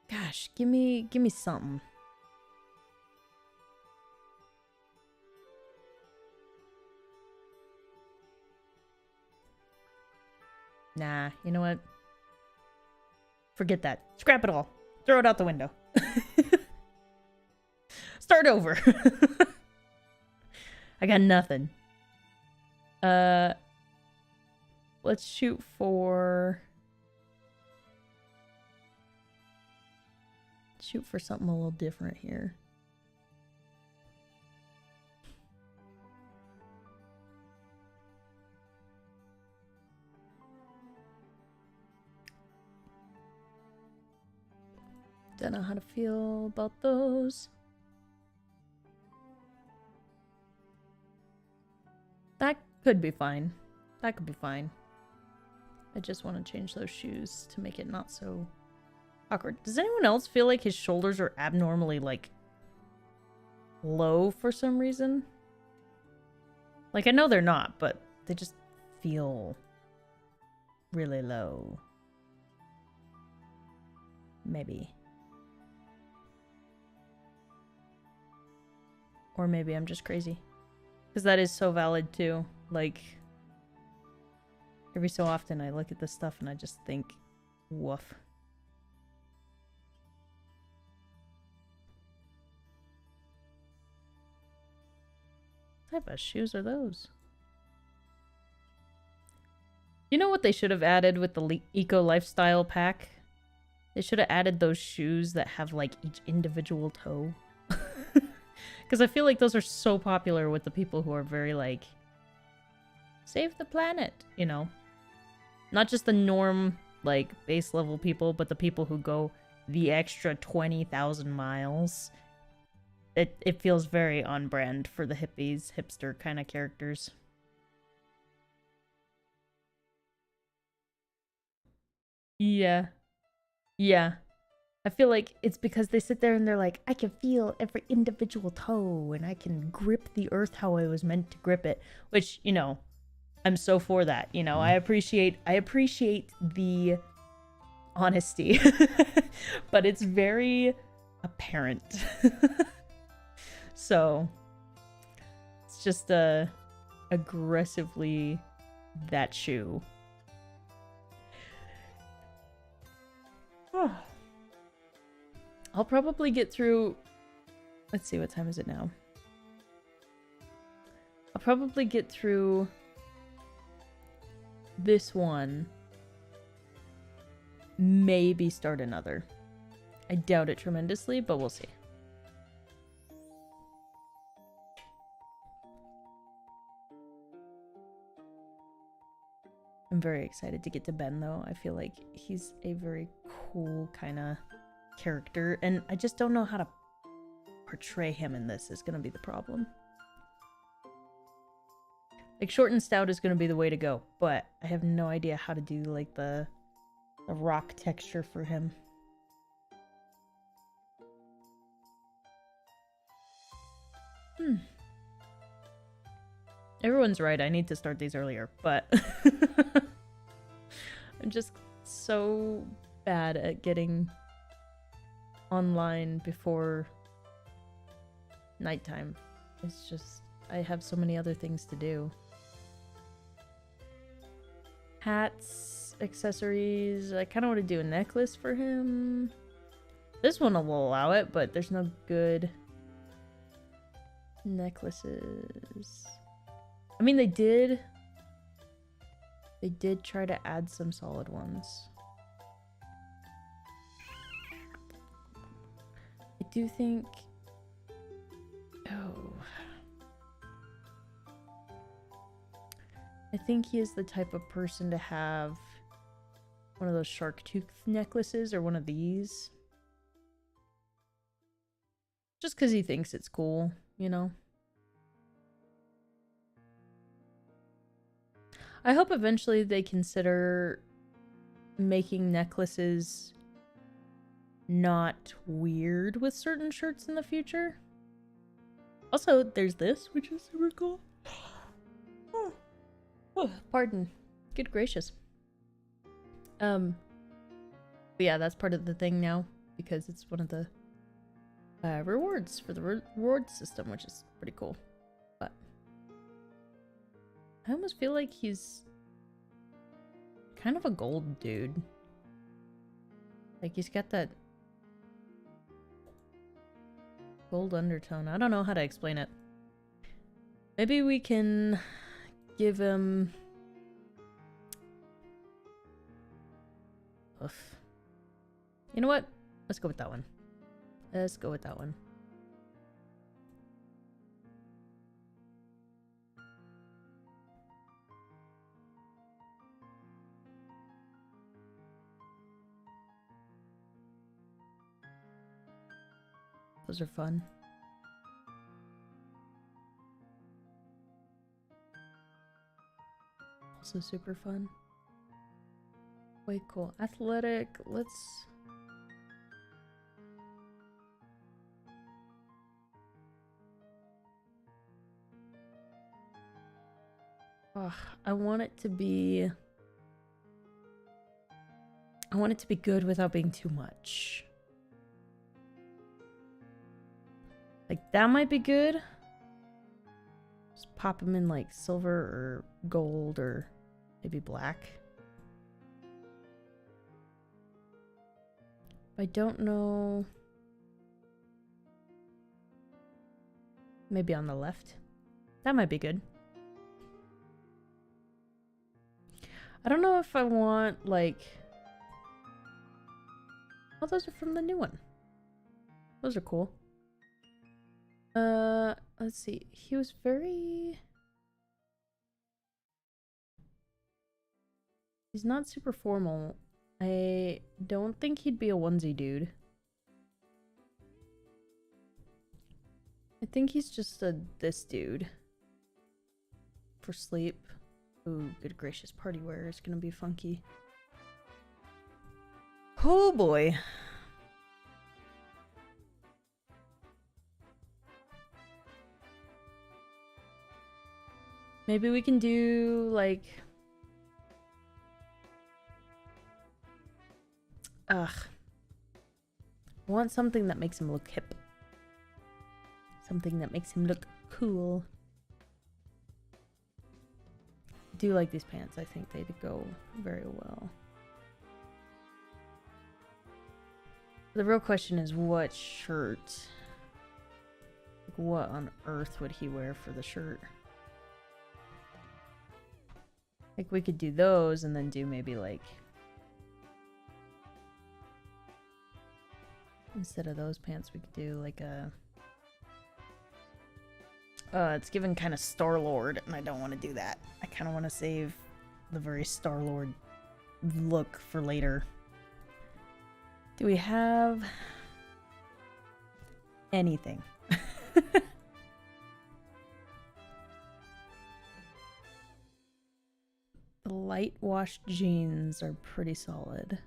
Gosh, give me something. Nah, you know what? Forget that. Scrap it all. Throw it out the window. Start over. I got nothing. Let's shoot for... Shoot for something a little different here. Don't know how to feel about those. That could be fine. That could be fine. I just want to change those shoes to make it not so awkward. Does anyone else feel like his shoulders are abnormally, like, low for some reason? Like, I know they're not, but they just feel really low. Maybe. Or maybe I'm just crazy. Because that is so valid too. Like, every so often I look at this stuff and I just think, woof. What type of shoes are those? You know what they should have added with the Eco Lifestyle pack? They should have added those shoes that have like each individual toe. Because I feel like those are so popular with the people who are very like, save the planet, you know? Not just the norm, like, base level people, but the people who go the extra 20,000 miles. It feels very on brand for the hippies, hipster kind of characters. Yeah. Yeah. I feel like it's because they sit there and they're like, I can feel every individual toe and I can grip the earth how I was meant to grip it. Which, you know, I'm so for that. You know, I appreciate the honesty. But it's very apparent. So it's just aggressively that shoe. I'll probably get through... Let's see, what time is it now? I'll probably get through this one. Maybe start another. I doubt it tremendously, but we'll see. I'm very excited to get to Ben, though. I feel like he's a very cool kind of character, and I just don't know how to portray him in this is gonna be the problem. Like, short and stout is going to be the way to go, but I have no idea how to do, like, the rock texture for him. Everyone's right, I need to start these earlier, but I'm just so bad at getting online before nighttime. It's just, I have so many other things to do. Hats, accessories. I kind of want to do a necklace for him. This one will allow it, but there's no good necklaces. I mean, they did try to add some solid ones. I do think... Oh. I think he is the type of person to have one of those shark tooth necklaces or one of these. Just because he thinks it's cool, you know? I hope eventually they consider making necklaces not weird with certain shirts in the future. Also, there's this, which is super cool. Oh, pardon. Good gracious. But yeah, that's part of the thing now, because it's one of the rewards for the reward system, which is pretty cool. But I almost feel like he's kind of a gold dude. Like, he's got that gold undertone. I don't know how to explain it. Maybe we can give him... Oof. You know what? Let's go with that one. Let's go with that one. Those are fun. Also super fun. Way cool. Athletic, let's... Ugh, I want it to be good without being too much. Like, that might be good. Just pop them in like silver or gold or maybe black. I don't know. Maybe on the left. That might be good. I don't know if I want, like... Oh, those are from the new one. Those are cool. Let's see. He was very... He's not super formal. I don't think he'd be a onesie dude. I think he's just this dude. For sleep. Ooh, good gracious, party wear is gonna be funky. Oh boy. Maybe we can do, like... Ugh. I want something that makes him look hip. Something that makes him look cool. I do like these pants. I think they'd go very well. The real question is what shirt? Like, what on earth would he wear for the shirt? Like, we could do those and then do maybe like... Instead of those pants, we could do like a... it's given kind of Star-Lord, and I don't want to do that. I kind of want to save the very Star-Lord look for later. Do we have anything? light wash jeans are pretty solid.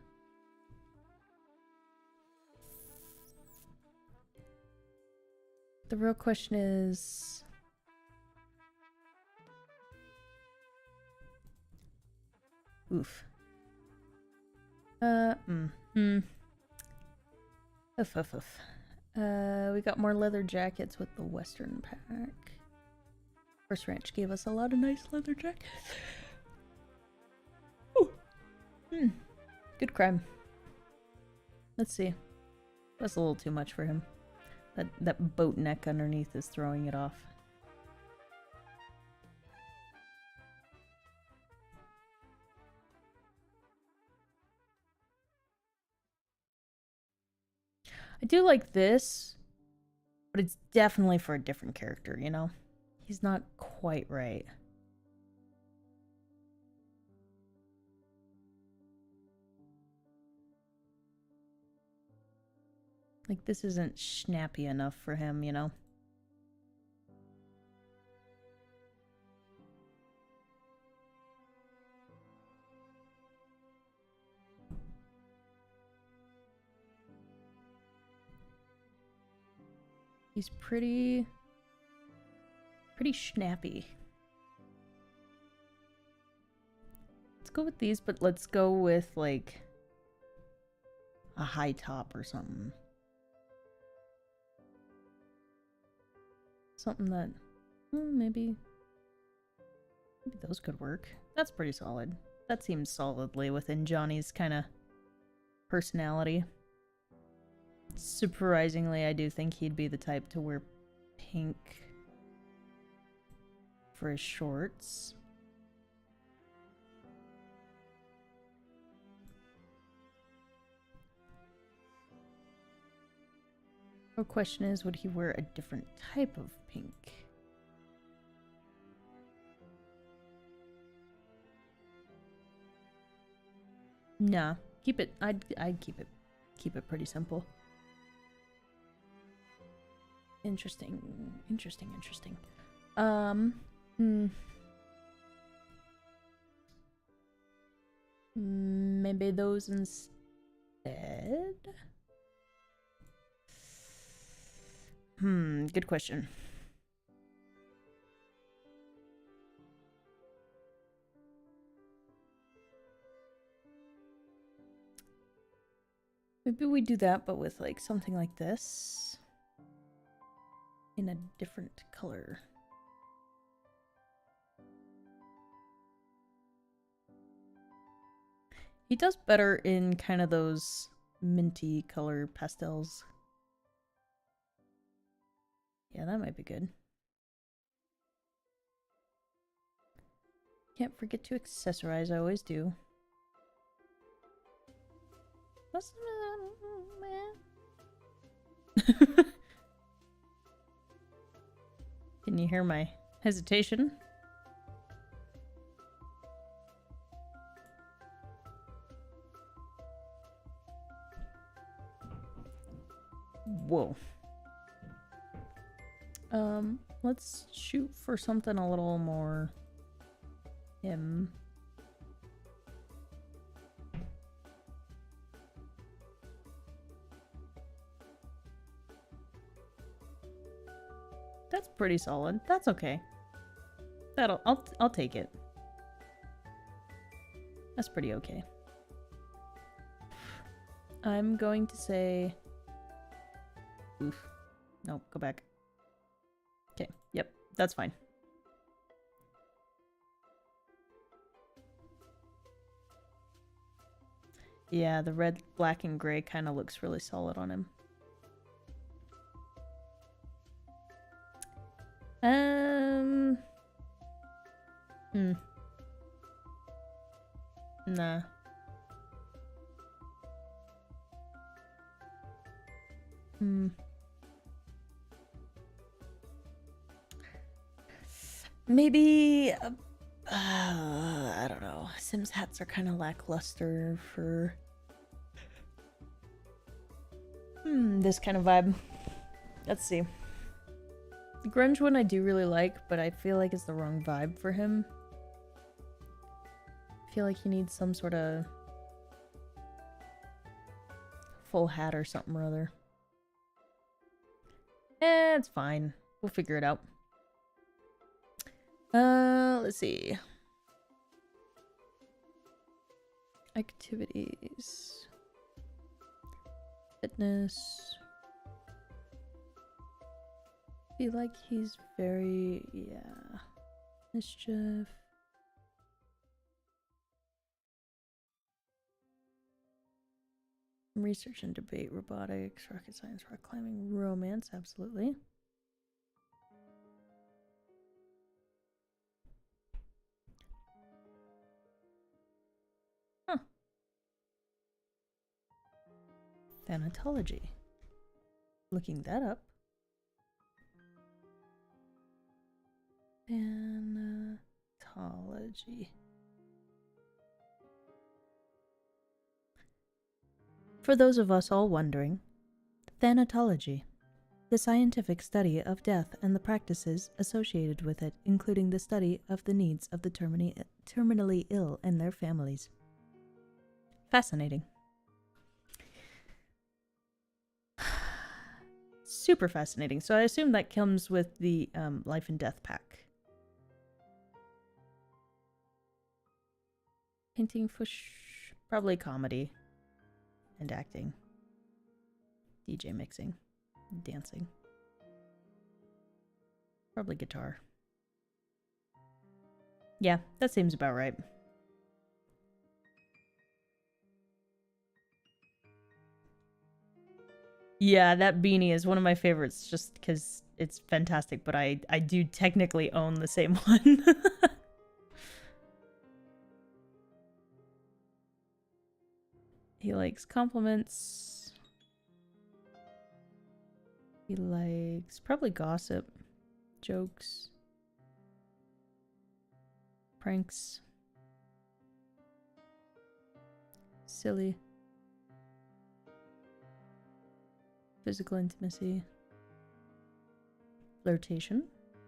The real question is... Oof. We got more leather jackets with the Western pack. First Ranch gave us a lot of nice leather jackets. Good crime. Let's see. That's a little too much for him. That boat neck underneath is throwing it off. I do like this, but it's definitely for a different character, you know? He's not quite right. Like, this isn't snappy enough for him, you know? He's pretty snappy. Let's go with these, but let's go with, like, a high top or something. Something that, maybe those could work. That's pretty solid. That seems solidly within Johnny's kind of personality. Surprisingly, I do think he'd be the type to wear pink for his shorts. The question is, would he wear a different type of pink? Nah, keep it. I'd keep it pretty simple. Interesting. Maybe those instead? Good question. Maybe we do that, but with like something like this in a different color. He does better in kind of those minty color pastels. Yeah, that might be good. Can't forget to accessorize, I always do. What's the man? Can you hear my hesitation? Whoa. Let's shoot for something a little more him. That's pretty solid. That's okay. I'll take it. That's pretty okay. I'm going to say... Oof. No, go back. Okay, yep, that's fine. Yeah, the red, black, and gray kind of looks really solid on him. Nah. Maybe, I don't know. Sims hats are kind of lackluster for this kind of vibe. Let's see. The grunge one I do really like, but I feel like it's the wrong vibe for him. feel like he needs some sort of full hat or something or other. It's fine. We'll figure it out. Let's see. Activities. Fitness. I feel like he's very, yeah. Mischief. Research and debate, robotics, rocket science, rock climbing, romance, absolutely. Huh. Thanatology. Looking that up. Thanatology. For those of us all wondering, thanatology, the scientific study of death and the practices associated with it, including the study of the needs of the terminally ill and their families. Fascinating. Super fascinating. So I assume that comes with the life and death pack. Painting, probably comedy. And acting. DJ mixing. Dancing. Probably guitar. Yeah, that seems about right. Yeah, that beanie is one of my favorites just because it's fantastic, but I do technically own the same one. He likes compliments. He likes probably gossip, jokes, pranks, silly, physical intimacy, flirtation,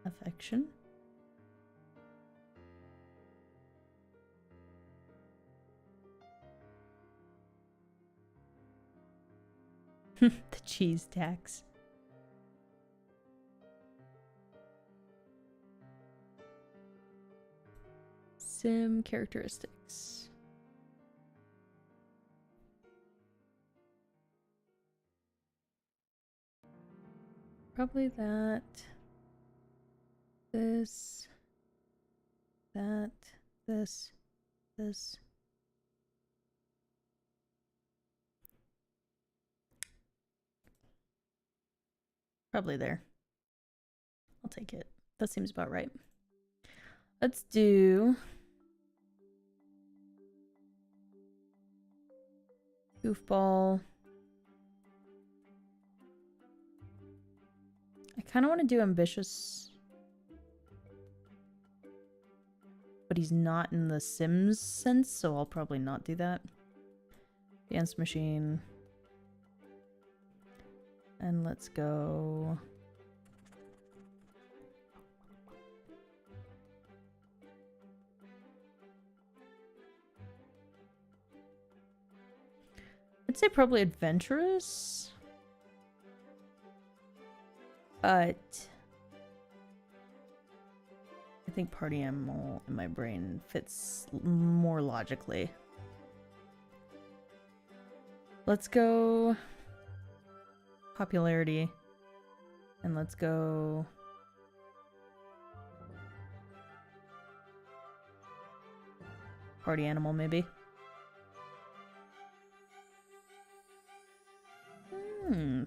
affection. The cheese tax. Sim characteristics. Probably that. This. That. This. This. Probably there. I'll take it. That seems about right. Let's do goofball. I kind of want to do ambitious, but he's not in the Sims sense, so I'll probably not do that. Dance machine. And let's go. I'd say probably adventurous. But I think party animal in my brain fits more logically. Let's go popularity. And let's go party animal maybe.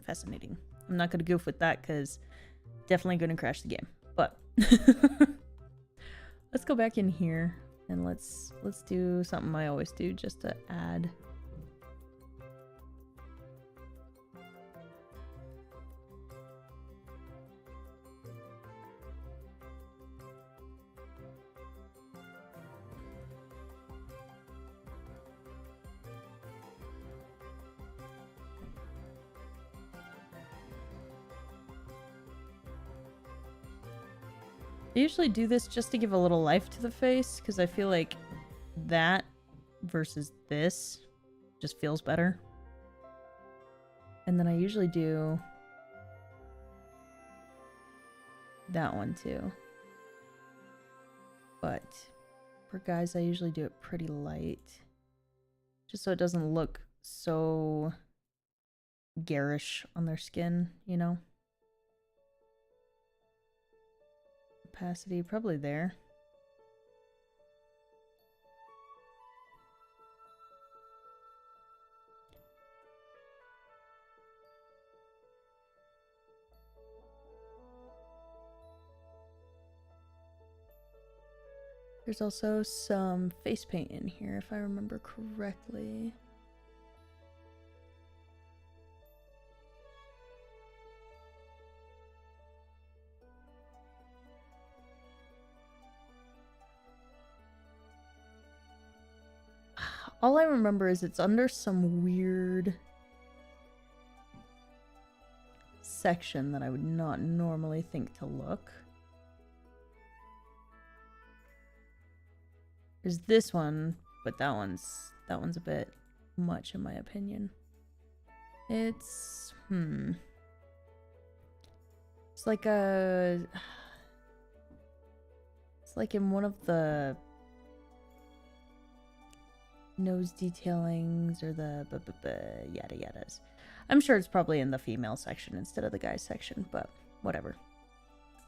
Fascinating. I'm not gonna goof with that because definitely gonna crash the game. But let's go back in here and let's do something I always do just to add. I usually do this just to give a little life to the face, because I feel like that versus this. Just feels better. And then I usually do that one too. But for guys, I usually do it pretty light. Just so it doesn't look so garish on their skin, you know? Opacity, probably there. There's also some face paint in here, if I remember correctly. All I remember is it's under some weird section that I would not normally think to look. There's this one, but that one's a bit much in my opinion. It's it's like in one of the nose detailings or the yada yadas. I'm sure it's probably in the female section instead of the guy section, but whatever.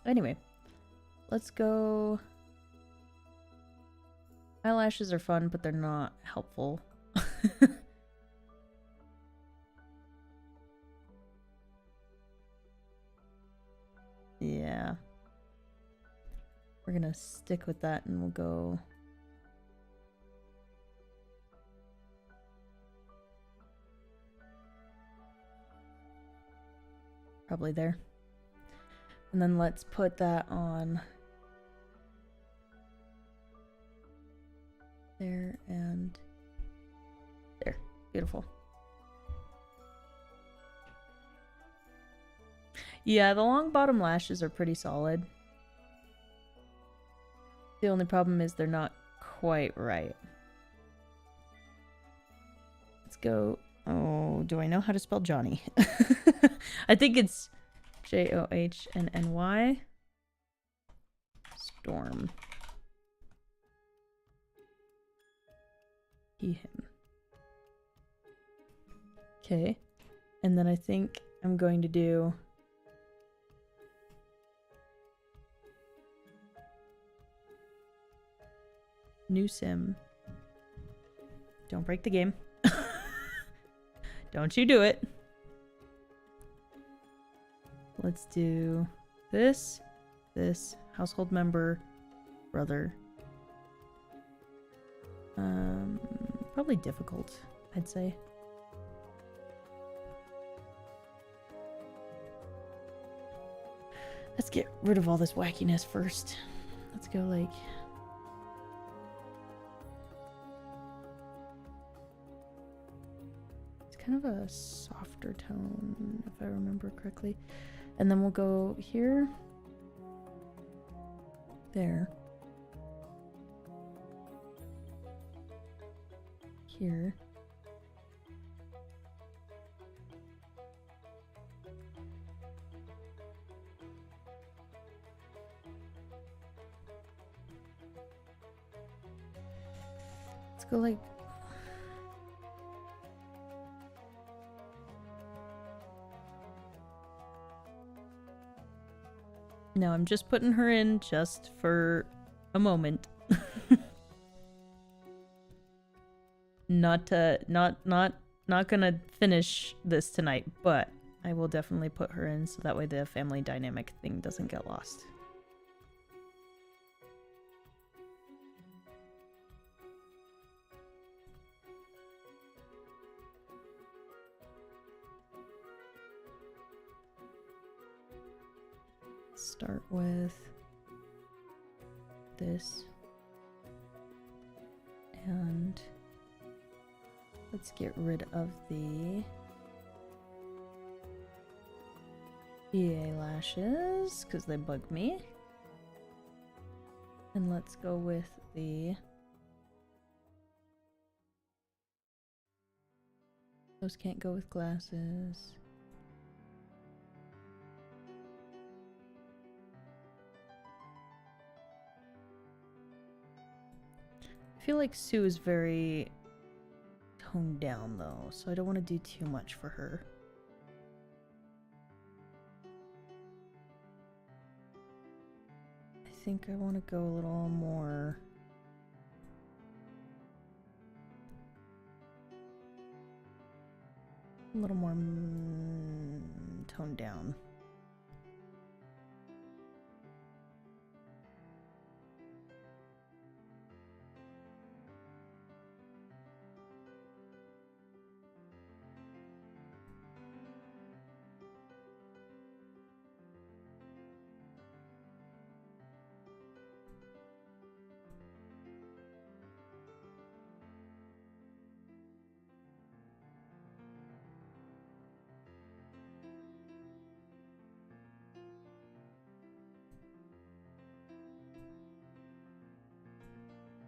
Anyway, let's go. Eyelashes are fun, but they're not helpful. Yeah. We're gonna stick with that and we'll go... probably there. And then let's put that on there and there. Beautiful. Yeah, the long bottom lashes are pretty solid. The only problem is they're not quite right. Let's go. Oh, do I know how to spell Johnny? I think it's Johnnny. Storm. He, him. Okay. And then I think I'm going to do... new sim. Don't break the game. Don't you do it. Let's do this, household member, brother. Probably difficult, I'd say. Let's get rid of all this wackiness first. Let's go like... kind of a softer tone, if I remember correctly. And then we'll go here. There. Here. Let's go like... No, I'm just putting her in just for a moment. Not gonna finish this tonight, but I will definitely put her in so that way the family dynamic thing doesn't get lost. Start with this and let's get rid of the EA lashes because they bug me, and let's go with the Those can't go with glasses. I feel like Sue is very toned down though, so I don't want to do too much for her. I think I want to go a little more... a little more toned down.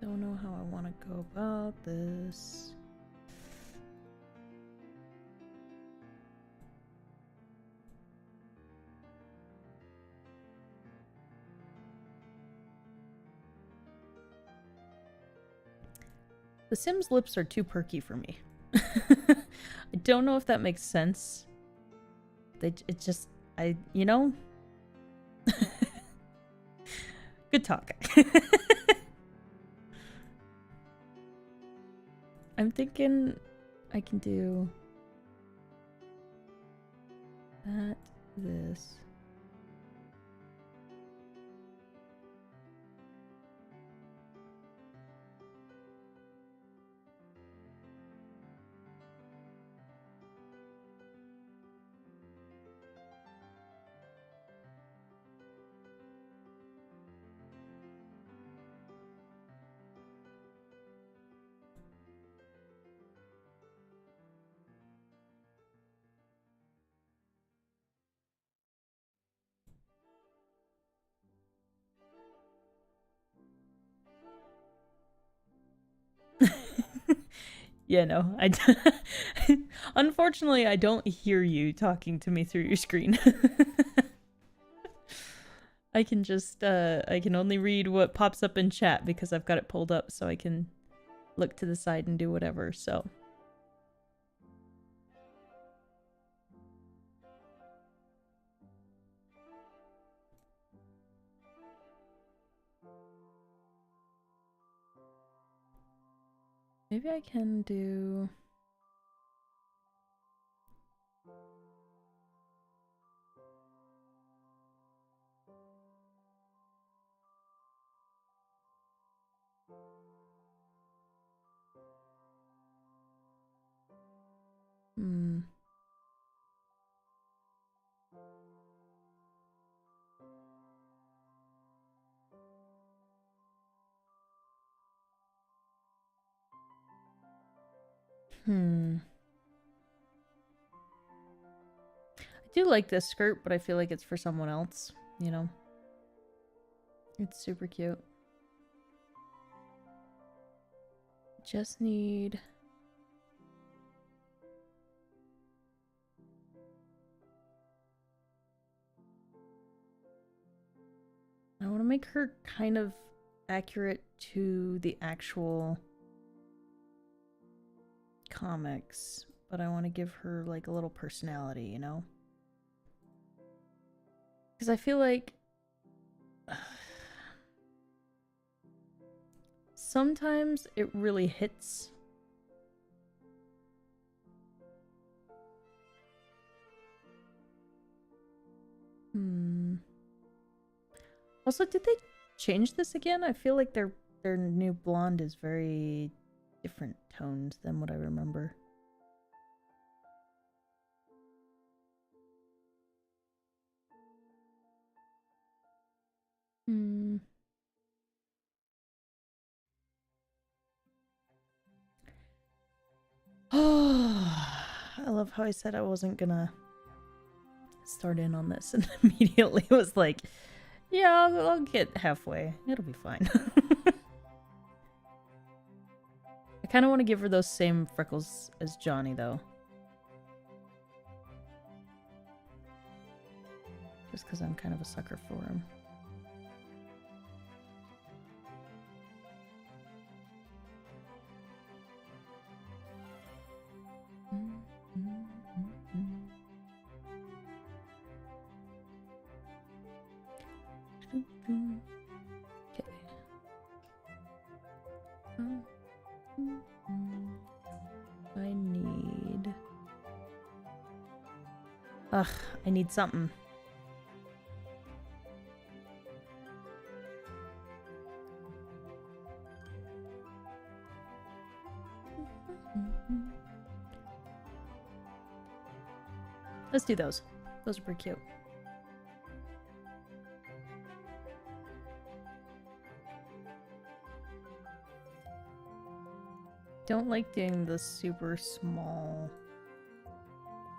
Don't know how I want to go about this. The Sims lips are too perky for me. I don't know if that makes sense. It just, you know? Good talk. I'm thinking I can do that, this. Yeah, no, unfortunately, I don't hear you talking to me through your screen. I can just, I can only read what pops up in chat because I've got it pulled up so I can look to the side and do whatever, so. Maybe I can do... I do like this skirt, but I feel like it's for someone else, you know? It's super cute. Just need... I want to make her kind of accurate to the actual comics, but I want to give her like a little personality, you know? Because I feel like sometimes it really hits. Also, did they change this again? I feel like their new blonde is very different tones than what I remember. Oh, I love how I said I wasn't gonna start in on this and immediately was like, yeah, I'll get halfway. It'll be fine. I kind of want to give her those same freckles as Johnny, though. Just because I'm kind of a sucker for him. Okay. I need... Ugh, I need something. Let's do those. Those are pretty cute. Don't like doing the super small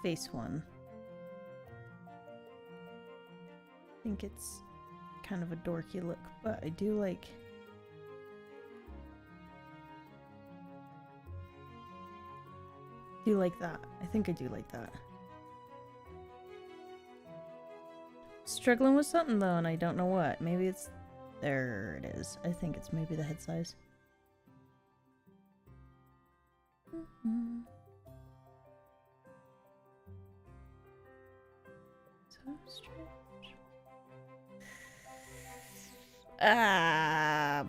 face one. I think it's kind of a dorky look, but I do like... that. I think I do like that. Struggling with something though, and I don't know what. Maybe it's... There it is. I think it's maybe the head size. So strange. I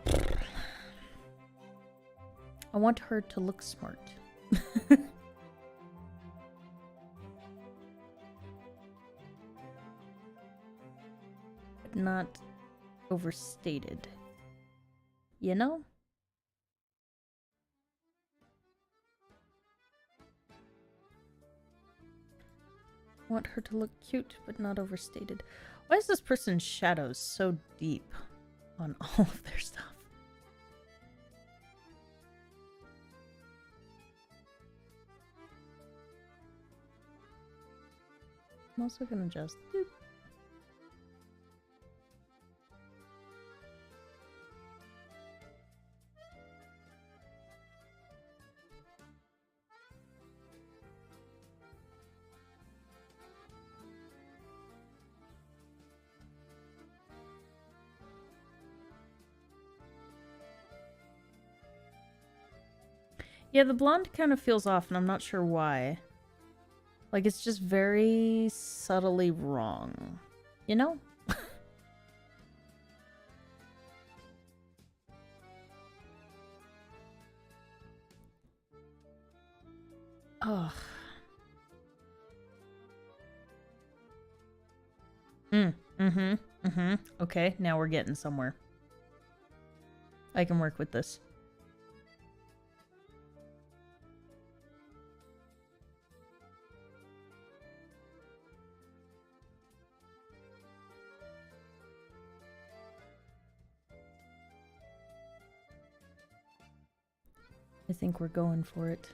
want her to look smart. But not overstated. You know? I want her to look cute, but not overstated. Why is this person's shadows so deep on all of their stuff? I'm also gonna just... Yeah, the blonde kind of feels off, and I'm not sure why. Like, it's just very subtly wrong. You know? Ugh. Okay, now we're getting somewhere. I can work with this. I think we're going for it.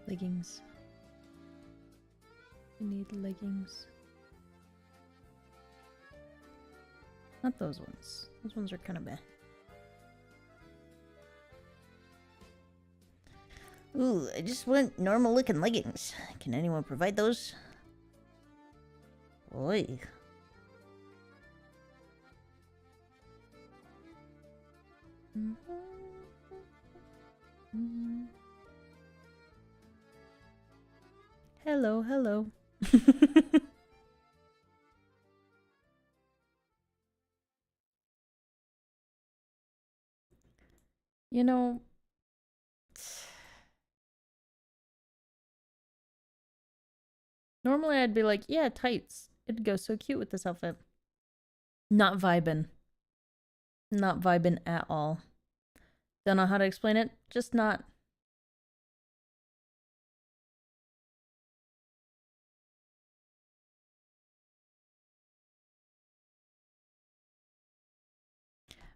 Leggings. I need leggings. Not those ones. Those ones are kind of meh. Ooh, I just want normal looking leggings. Can anyone provide those? Oi. Hello, hello. You know, normally I'd be like, yeah, tights. It'd go so cute with this outfit. Not vibin'. Not vibin' at all. Don't know how to explain it. Just not.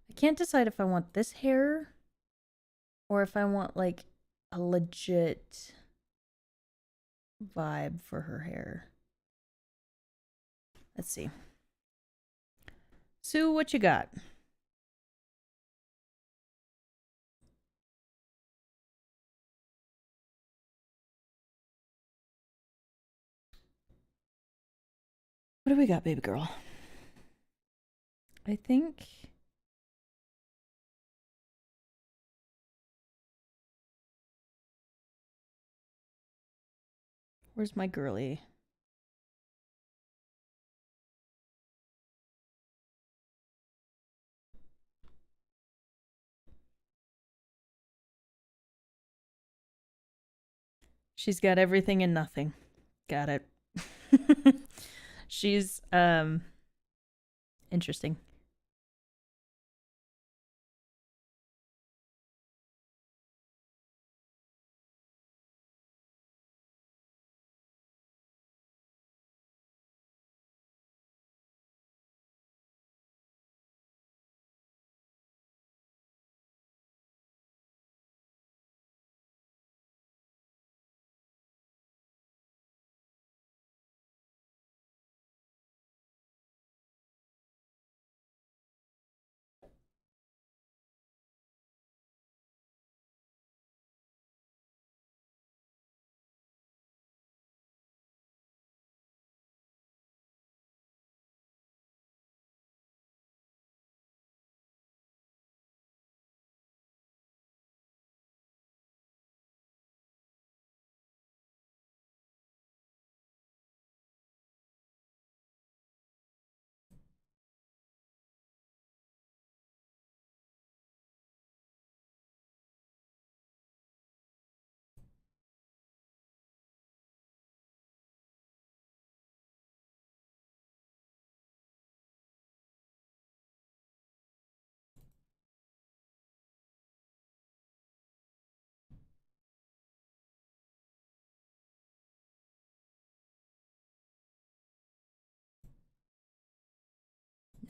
I can't decide if I want this hair or if I want like a legit vibe for her hair. Let's see. Sue, what you got? What do we got, baby girl? I think... Where's my girly? She's got everything and nothing. Got it. She's, interesting.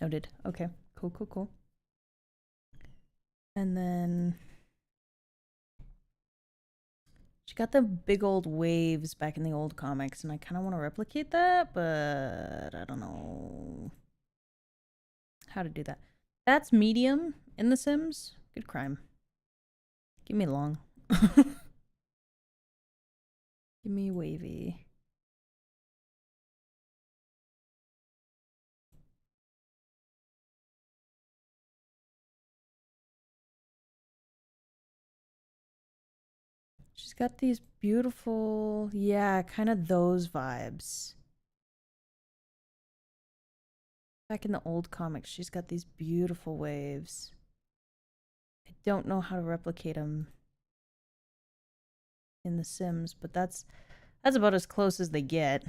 Noted. Okay. Cool, cool, cool. And then... She got the big old waves back in the old comics, and I kind of want to replicate that, but I don't know how to do that. That's medium in The Sims. Good crime. Give me long. Give me wavy. She's got these beautiful, yeah, kind of those vibes. Back in the old comics, she's got these beautiful waves. I don't know how to replicate them in The Sims, but that's about as close as they get.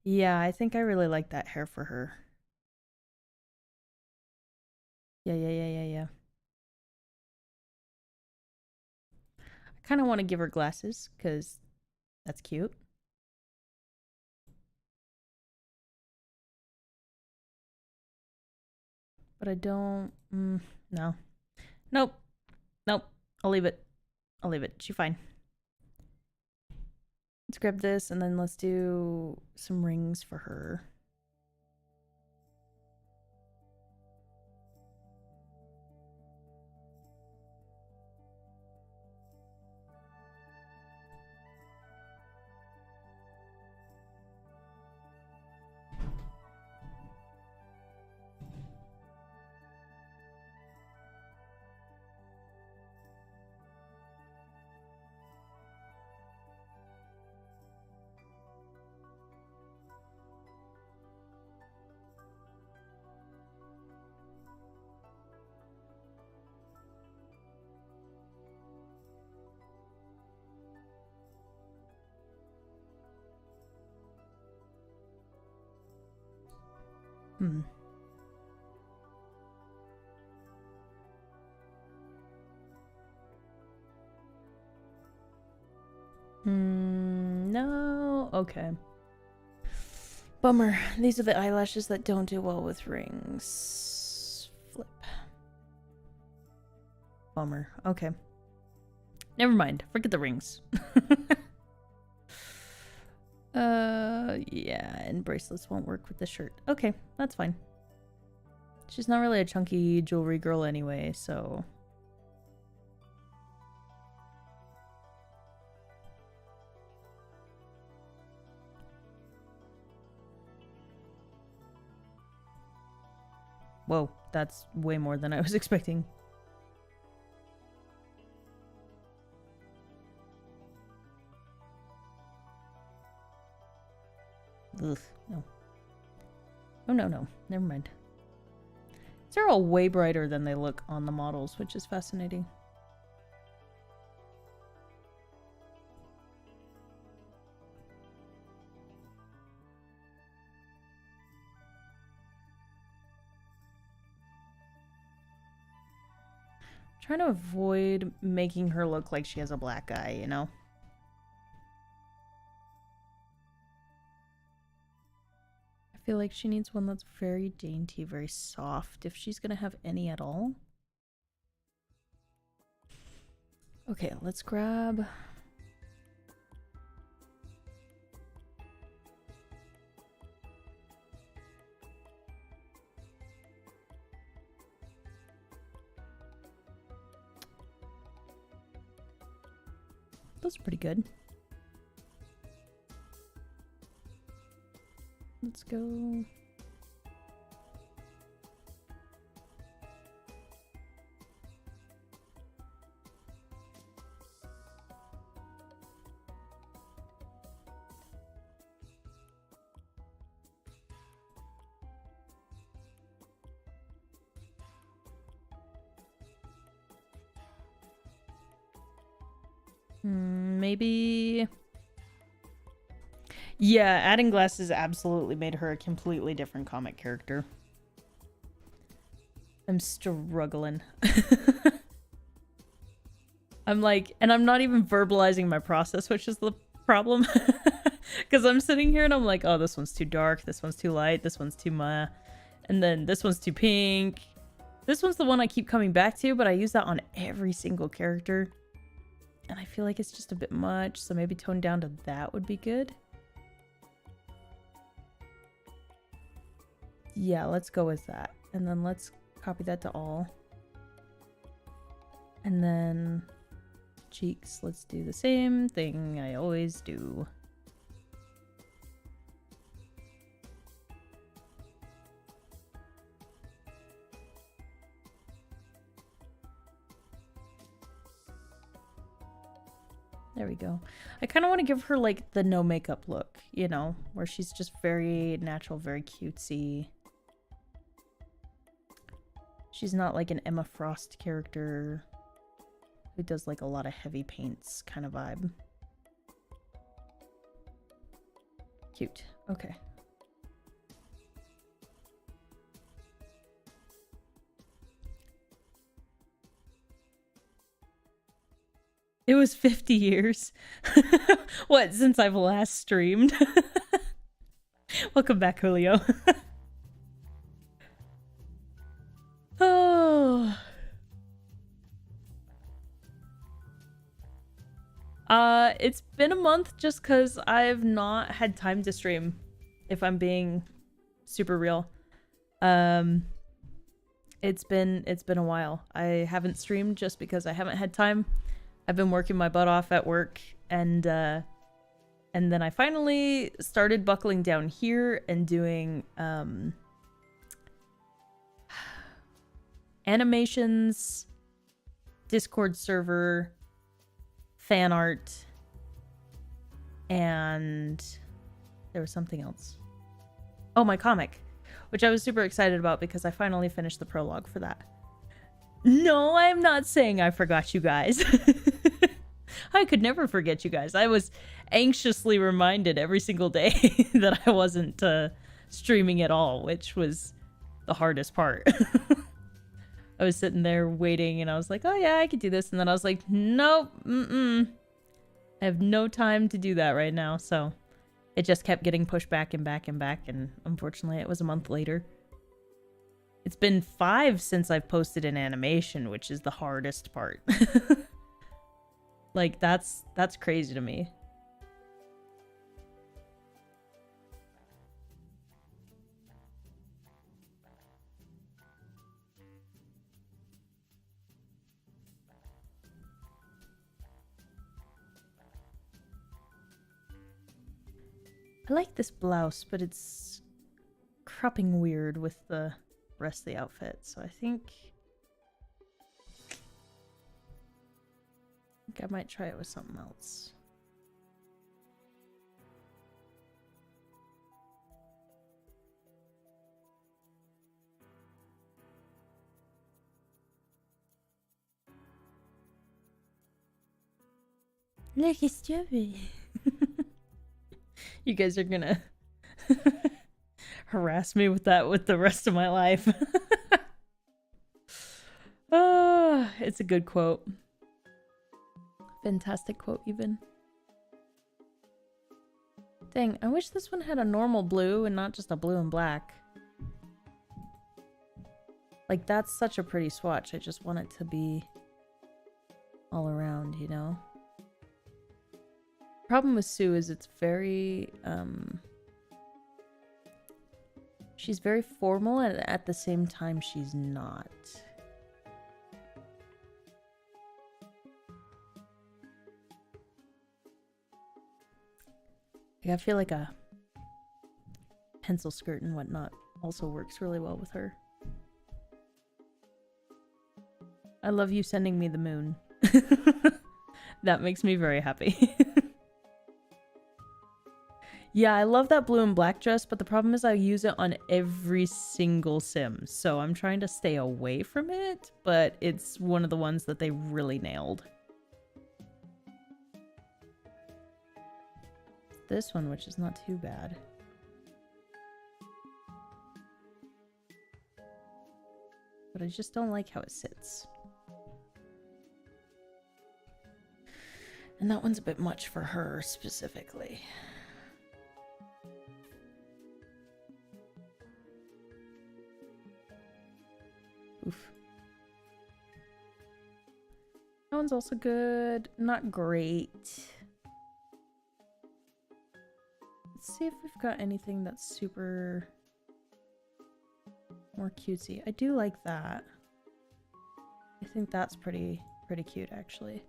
Yeah, I think I really like that hair for her. Yeah. I kind of want to give her glasses, because that's cute. But I don't... no. Nope. I'll leave it. She's fine. Let's grab this, and then let's do some rings for her. No. Okay. Bummer. These are the eyelashes that don't do well with rings. Flip. Bummer. Okay. Never mind. Forget the rings. Yeah, and bracelets won't work with the shirt. Okay, that's fine. She's not really a chunky jewelry girl anyway, so... Whoa, that's way more than I was expecting. Ugh, no. Oh, no. Never mind. They're all way brighter than they look on the models, which is fascinating. Trying to avoid making her look like she has a black eye, you know? I feel like she needs one that's very dainty, very soft, if she's gonna have any at all. Okay, let's grab... That's pretty good. Let's go. Maybe... Yeah, adding glasses absolutely made her a completely different comic character. I'm struggling. I'm like, and I'm not even verbalizing my process, which is the problem. Because I'm sitting here and I'm like, oh, this one's too dark, this one's too light, this one's too meh, and then this one's too pink. This one's the one I keep coming back to, but I use that on every single character. And I feel like it's just a bit much, so maybe tone down to that would be good. Yeah, let's go with that. And then let's copy that to all. And then cheeks, let's do the same thing I always do. There we go. I kind of want to give her like the no makeup look, you know, where she's just very natural, very cutesy. She's not like an Emma Frost character who does like a lot of heavy paints kind of vibe. Cute. Okay. It was 50 years. What, since I've last streamed? Welcome back, Julio. Oh. It's been a month just because I've not had time to stream, if I'm being super real. It's been a while. I haven't streamed just because I haven't had time. I've been working my butt off at work, and then I finally started buckling down here and doing animations, Discord server, fan art, and there was something else. Oh, my comic, which I was super excited about because I finally finished the prologue for that. No, I'm not saying I forgot you guys. I could never forget you guys. I was anxiously reminded every single day that I wasn't streaming at all, which was the hardest part. I was sitting there waiting and I was like, oh yeah, I could do this. And then I was like, nope, I have no time to do that right now. So it just kept getting pushed back and back and back. And unfortunately, it was a month later. It's been 5 since I've posted an animation, which is the hardest part. Like, that's crazy to me. I like this blouse, but it's cropping weird with the rest of the outfit. So I think I might try it with something else. Look, it's Joey. You guys are gonna harass me with that with the rest of my life. It's a good quote. Fantastic quote, even. Dang, I wish this one had a normal blue and not just a blue and black. Like, that's such a pretty swatch. I just want it to be all around, you know? Problem with Sue is it's very, she's very formal and at the same time she's not. Like, I feel like a pencil skirt and whatnot also works really well with her. I love you sending me the moon. That makes me very happy. Yeah, I love that blue and black dress, but the problem is I use it on every single sim, so I'm trying to stay away from it, but it's one of the ones that they really nailed. This one, which is not too bad. But I just don't like how it sits. And that one's a bit much for her specifically. Oof. That one's also good. Not great. Let's see if we've got anything that's super more cutesy. I do like that. I think that's pretty cute, actually.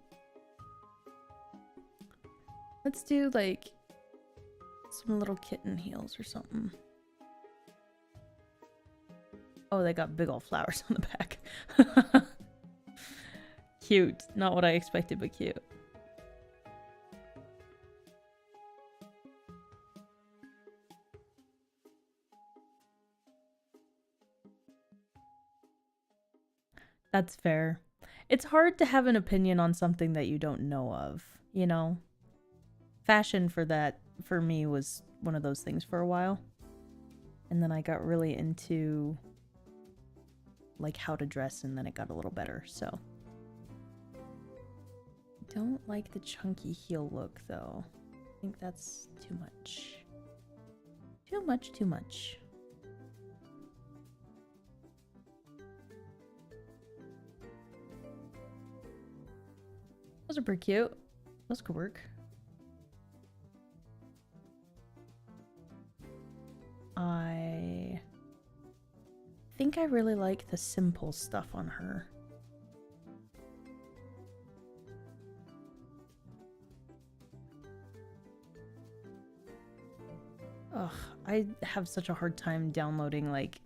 Let's do like some little kitten heels or something. Oh, they got big old flowers on the back. Cute. Not what I expected, but cute. That's fair. It's hard to have an opinion on something that you don't know of, you know? Fashion for me, was one of those things for a while. And then I got really into like how to dress, and then it got a little better, so. Don't like the chunky heel look though. I think that's too much. Too much. Those are pretty cute. Those could work. I think I really like the simple stuff on her. Ugh, I have such a hard time downloading like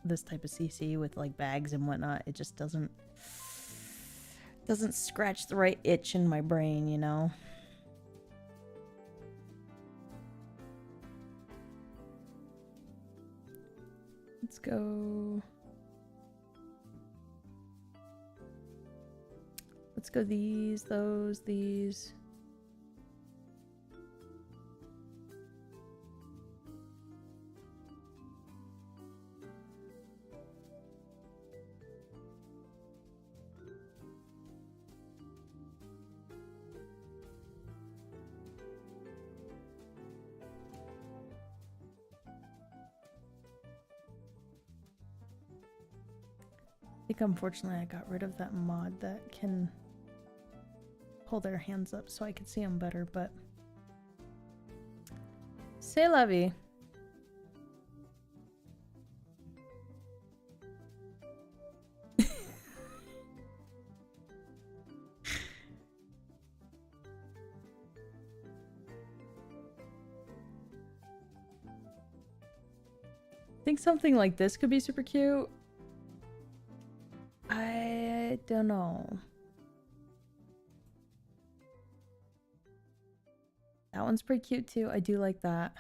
this type of CC with like bags and whatnot. It just doesn't scratch the right itch in my brain, you know? Let's go. Let's go these, those, these. I think unfortunately I got rid of that mod that can hold their hands up so I could see them better, but c'est la vie. I think something like this could be super cute. don't know. That one's pretty cute too. I do like that.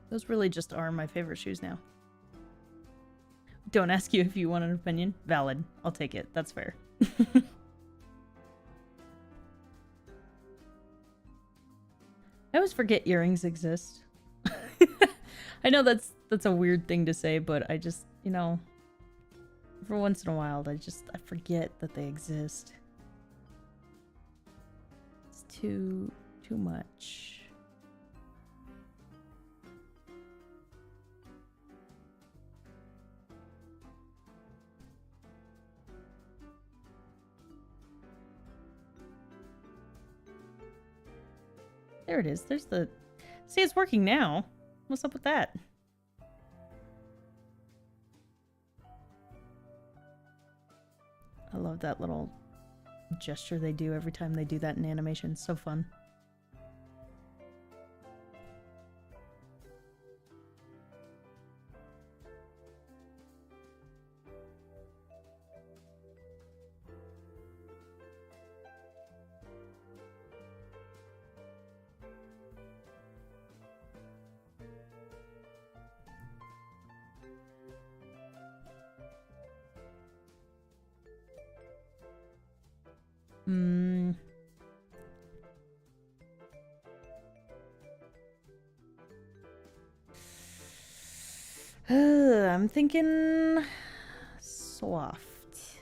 Those really just are my favorite shoes now. Don't ask you if you want an opinion. Valid. I'll take it. That's fair. I always forget earrings exist. I know that's a weird thing to say, but I just, you know, for once in a while, I forget that they exist. It's too much. There it is. There's the... See, it's working now. What's up with that? I love that little gesture they do every time they do that in animation. It's so fun. I'm thinking soft,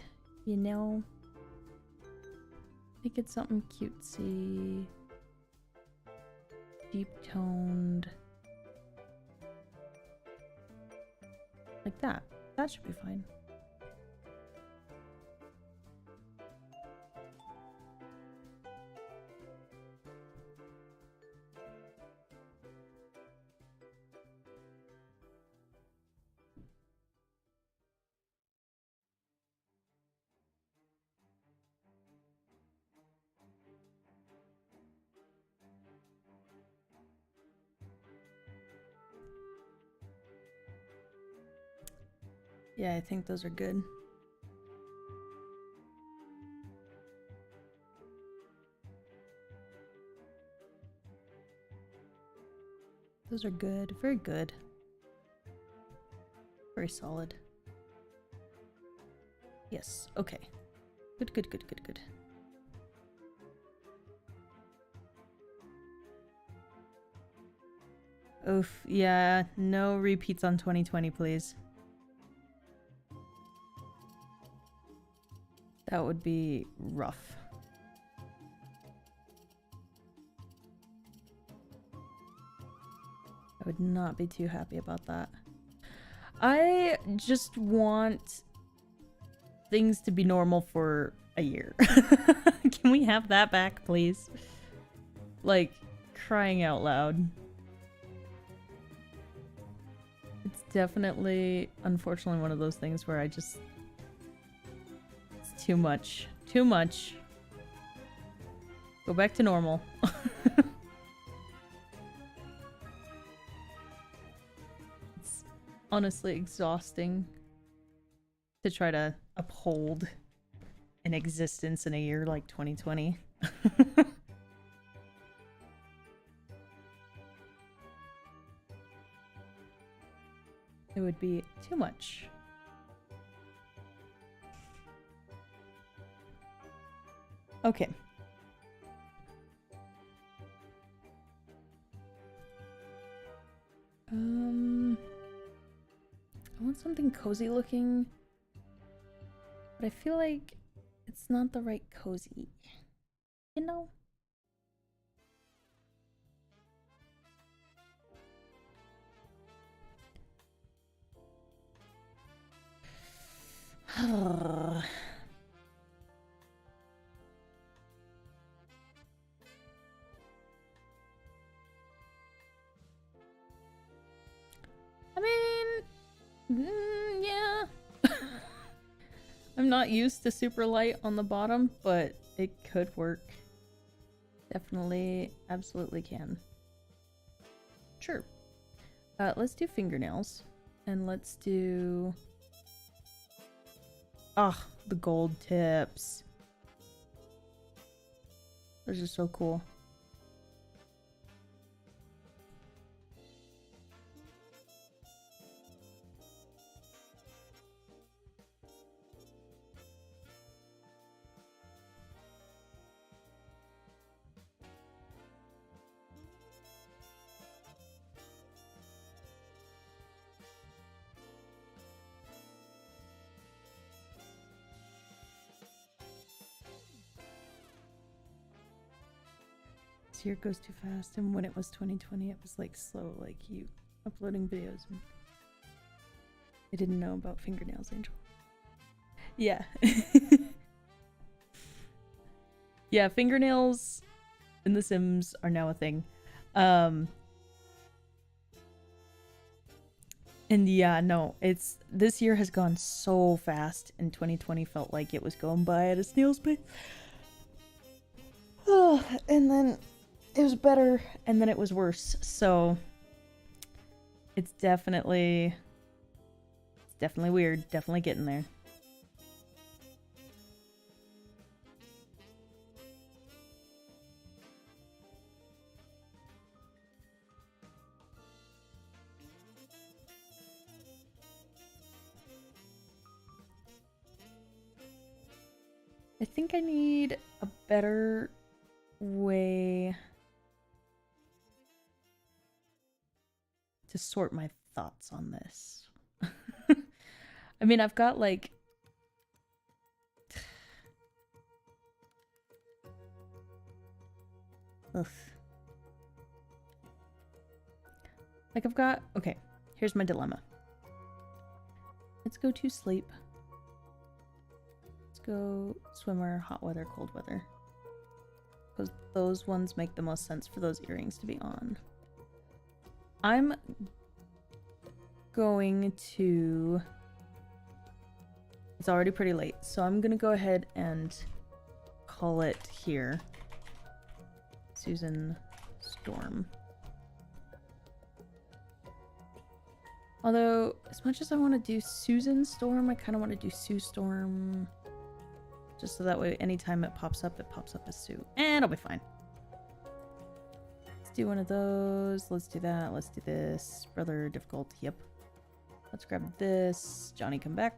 you know? Make it something cutesy, deep toned, like that. That should be fine. Yeah, I think those are good. Those are good. Very good. Very solid. Yes. Okay. Good, good, good, good, good. Oof. Yeah. No repeats on 2020, please. That would be rough. I would not be too happy about that. I just want things to be normal for a year. Can we have that back, please? Like, crying out loud. It's definitely, unfortunately, one of those things where I just... Too much. Too much. Go back to normal. It's honestly exhausting to try to uphold an existence in a year like 2020. It would be too much. Okay. I want something cozy looking, but I feel like it's not the right cozy, you know? I mean, yeah. I'm not used to super light on the bottom, but it could work. Definitely, absolutely can. Sure. Let's do fingernails. And let's do... Oh, the gold tips. Those are so cool. This year goes too fast, and when it was 2020, it was like slow, like you uploading videos. And I didn't know about fingernails, Angel. Yeah. Yeah, fingernails in The Sims are now a thing. And yeah, no, it's this year has gone so fast, and 2020 felt like it was going by at a snail's pace. Oh, and then it was better, and then it was worse. So it's definitely weird. Definitely getting there. I think I need a better way to sort my thoughts on this. I mean, I've got like... Ugh. Like I've got... Okay, here's my dilemma. Let's go to sleep. Let's go swimmer, hot weather, cold weather. Because those ones make the most sense for those earrings to be on. I'm going to... It's already pretty late, so I'm gonna go ahead and call it here. Susan Storm. Although, as much as I want to do Susan Storm, I kind of want to do Sue Storm. Just so that way, anytime it pops up as Sue. And it'll be fine. Let's do one of those. Let's do that. Let's do this. Brother difficult. Yep. Let's grab this. Johnny, come back.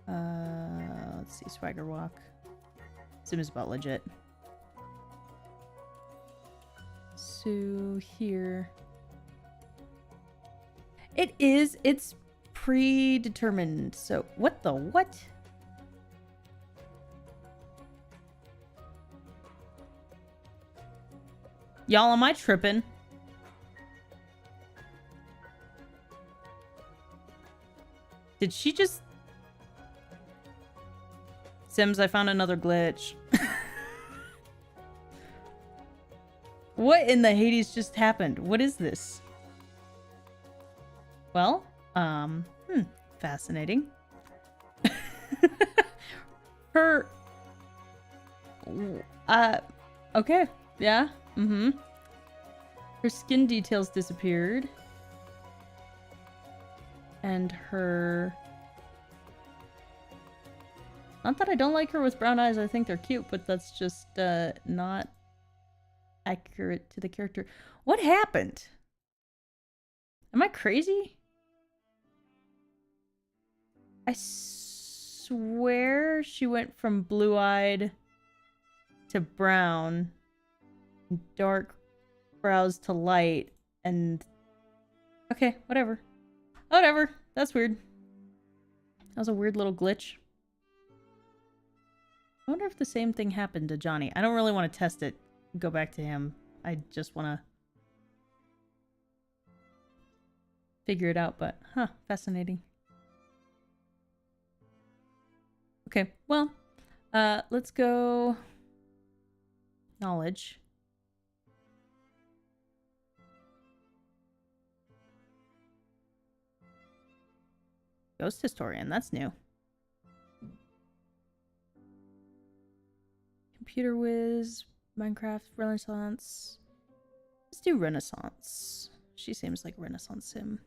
Let's see. Swagger walk. Sim is about legit. Sue here. It is. It's predetermined. So, what the what? Y'all, am I tripping? Did she just... Sims, I found another glitch. What in the Hades just happened? What is this? Well, fascinating. Her... Okay, yeah, Her skin details disappeared. And her... Not that I don't like her with brown eyes, I think they're cute, but that's just, not accurate to the character. What happened? Am I crazy? I swear she went from blue-eyed to brown, dark brows to light, and... Okay, whatever. Whatever. That's weird. That was a weird little glitch. I wonder if the same thing happened to Johnny. I don't really want to test it. Go back to him. I just want to figure it out, but fascinating. Okay, well, let's go knowledge. Ghost historian, that's new. Computer whiz, Minecraft, Renaissance. Let's do Renaissance. She seems like Renaissance sim.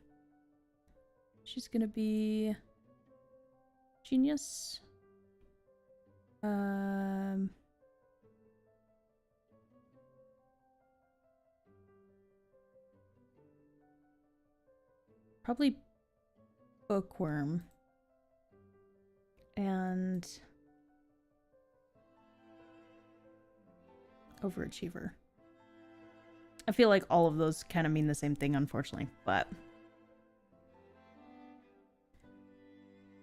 She's gonna be genius. Probably bookworm. And overachiever. I feel like all of those kind of mean the same thing, unfortunately, but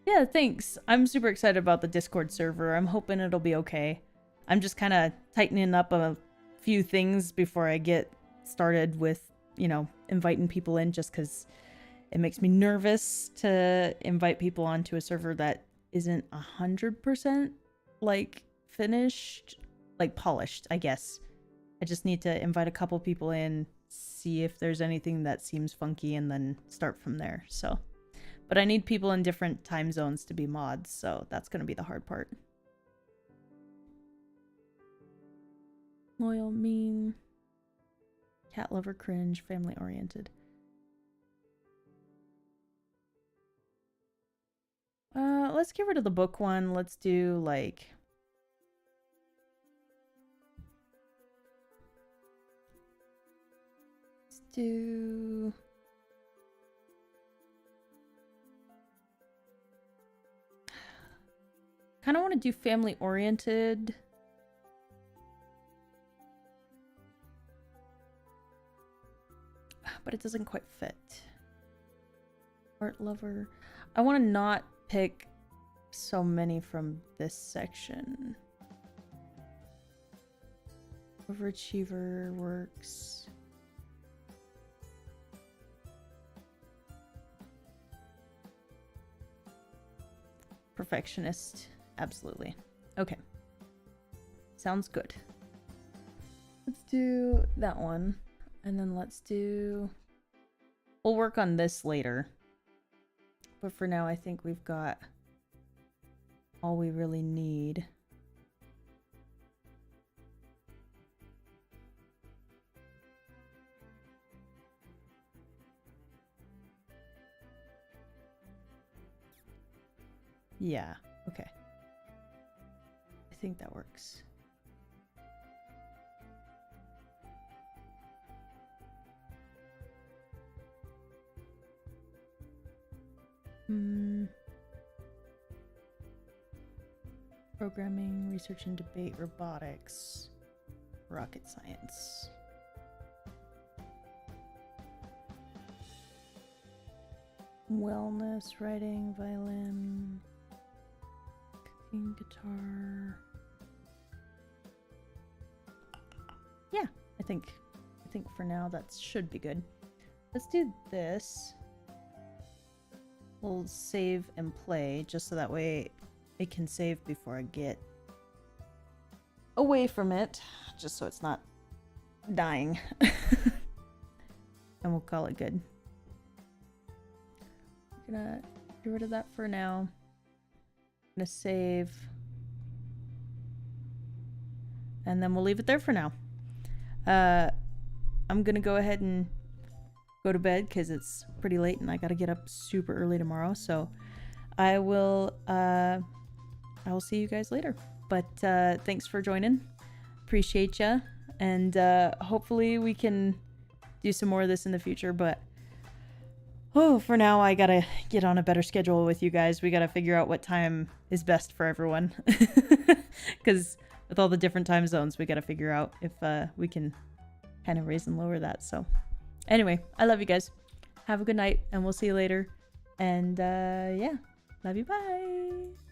yeah, thanks. I'm super excited about the Discord server. I'm hoping it'll be okay. I'm just kind of tightening up a few things before I get started with, you know, inviting people in, just because it makes me nervous to invite people onto a server that isn't 100% like finished, like polished, I guess. I just need to invite a couple people in, see if there's anything that seems funky, and then start from there. So, but I need people in different time zones to be mods, so that's going to be the hard part. Loyal, mean, cat lover, cringe, family oriented. Let's get rid of the book one. Let's do like do kind of want to do family oriented. But it doesn't quite fit. Art lover. I want to not pick so many from this section. Overachiever works. Perfectionist. Absolutely. Okay. Sounds good. Let's do that one. And then let's do... We'll work on this later. But for now, I think we've got all we really need. Yeah, okay. I think that works. Programming, research and debate, robotics, rocket science. Wellness, writing, violin, cooking, guitar. Yeah, I think for now that should be good. Let's do this. We'll save and play just so that way it can save before I get away from it, just so it's not dying. And we'll call it good. I'm gonna get rid of that for now. I'm gonna save. And then we'll leave it there for now. I'm gonna go ahead and go to bed because it's pretty late and I gotta get up super early tomorrow. So I will see you guys later. But thanks for joining. Appreciate ya. And hopefully we can do some more of this in the future. But for now I gotta get on a better schedule with you guys. We gotta figure out what time is best for everyone. Because with all the different time zones, we gotta figure out if we can kind of raise and lower that. So anyway, I love you guys. Have a good night and we'll see you later. And yeah, love you. Bye.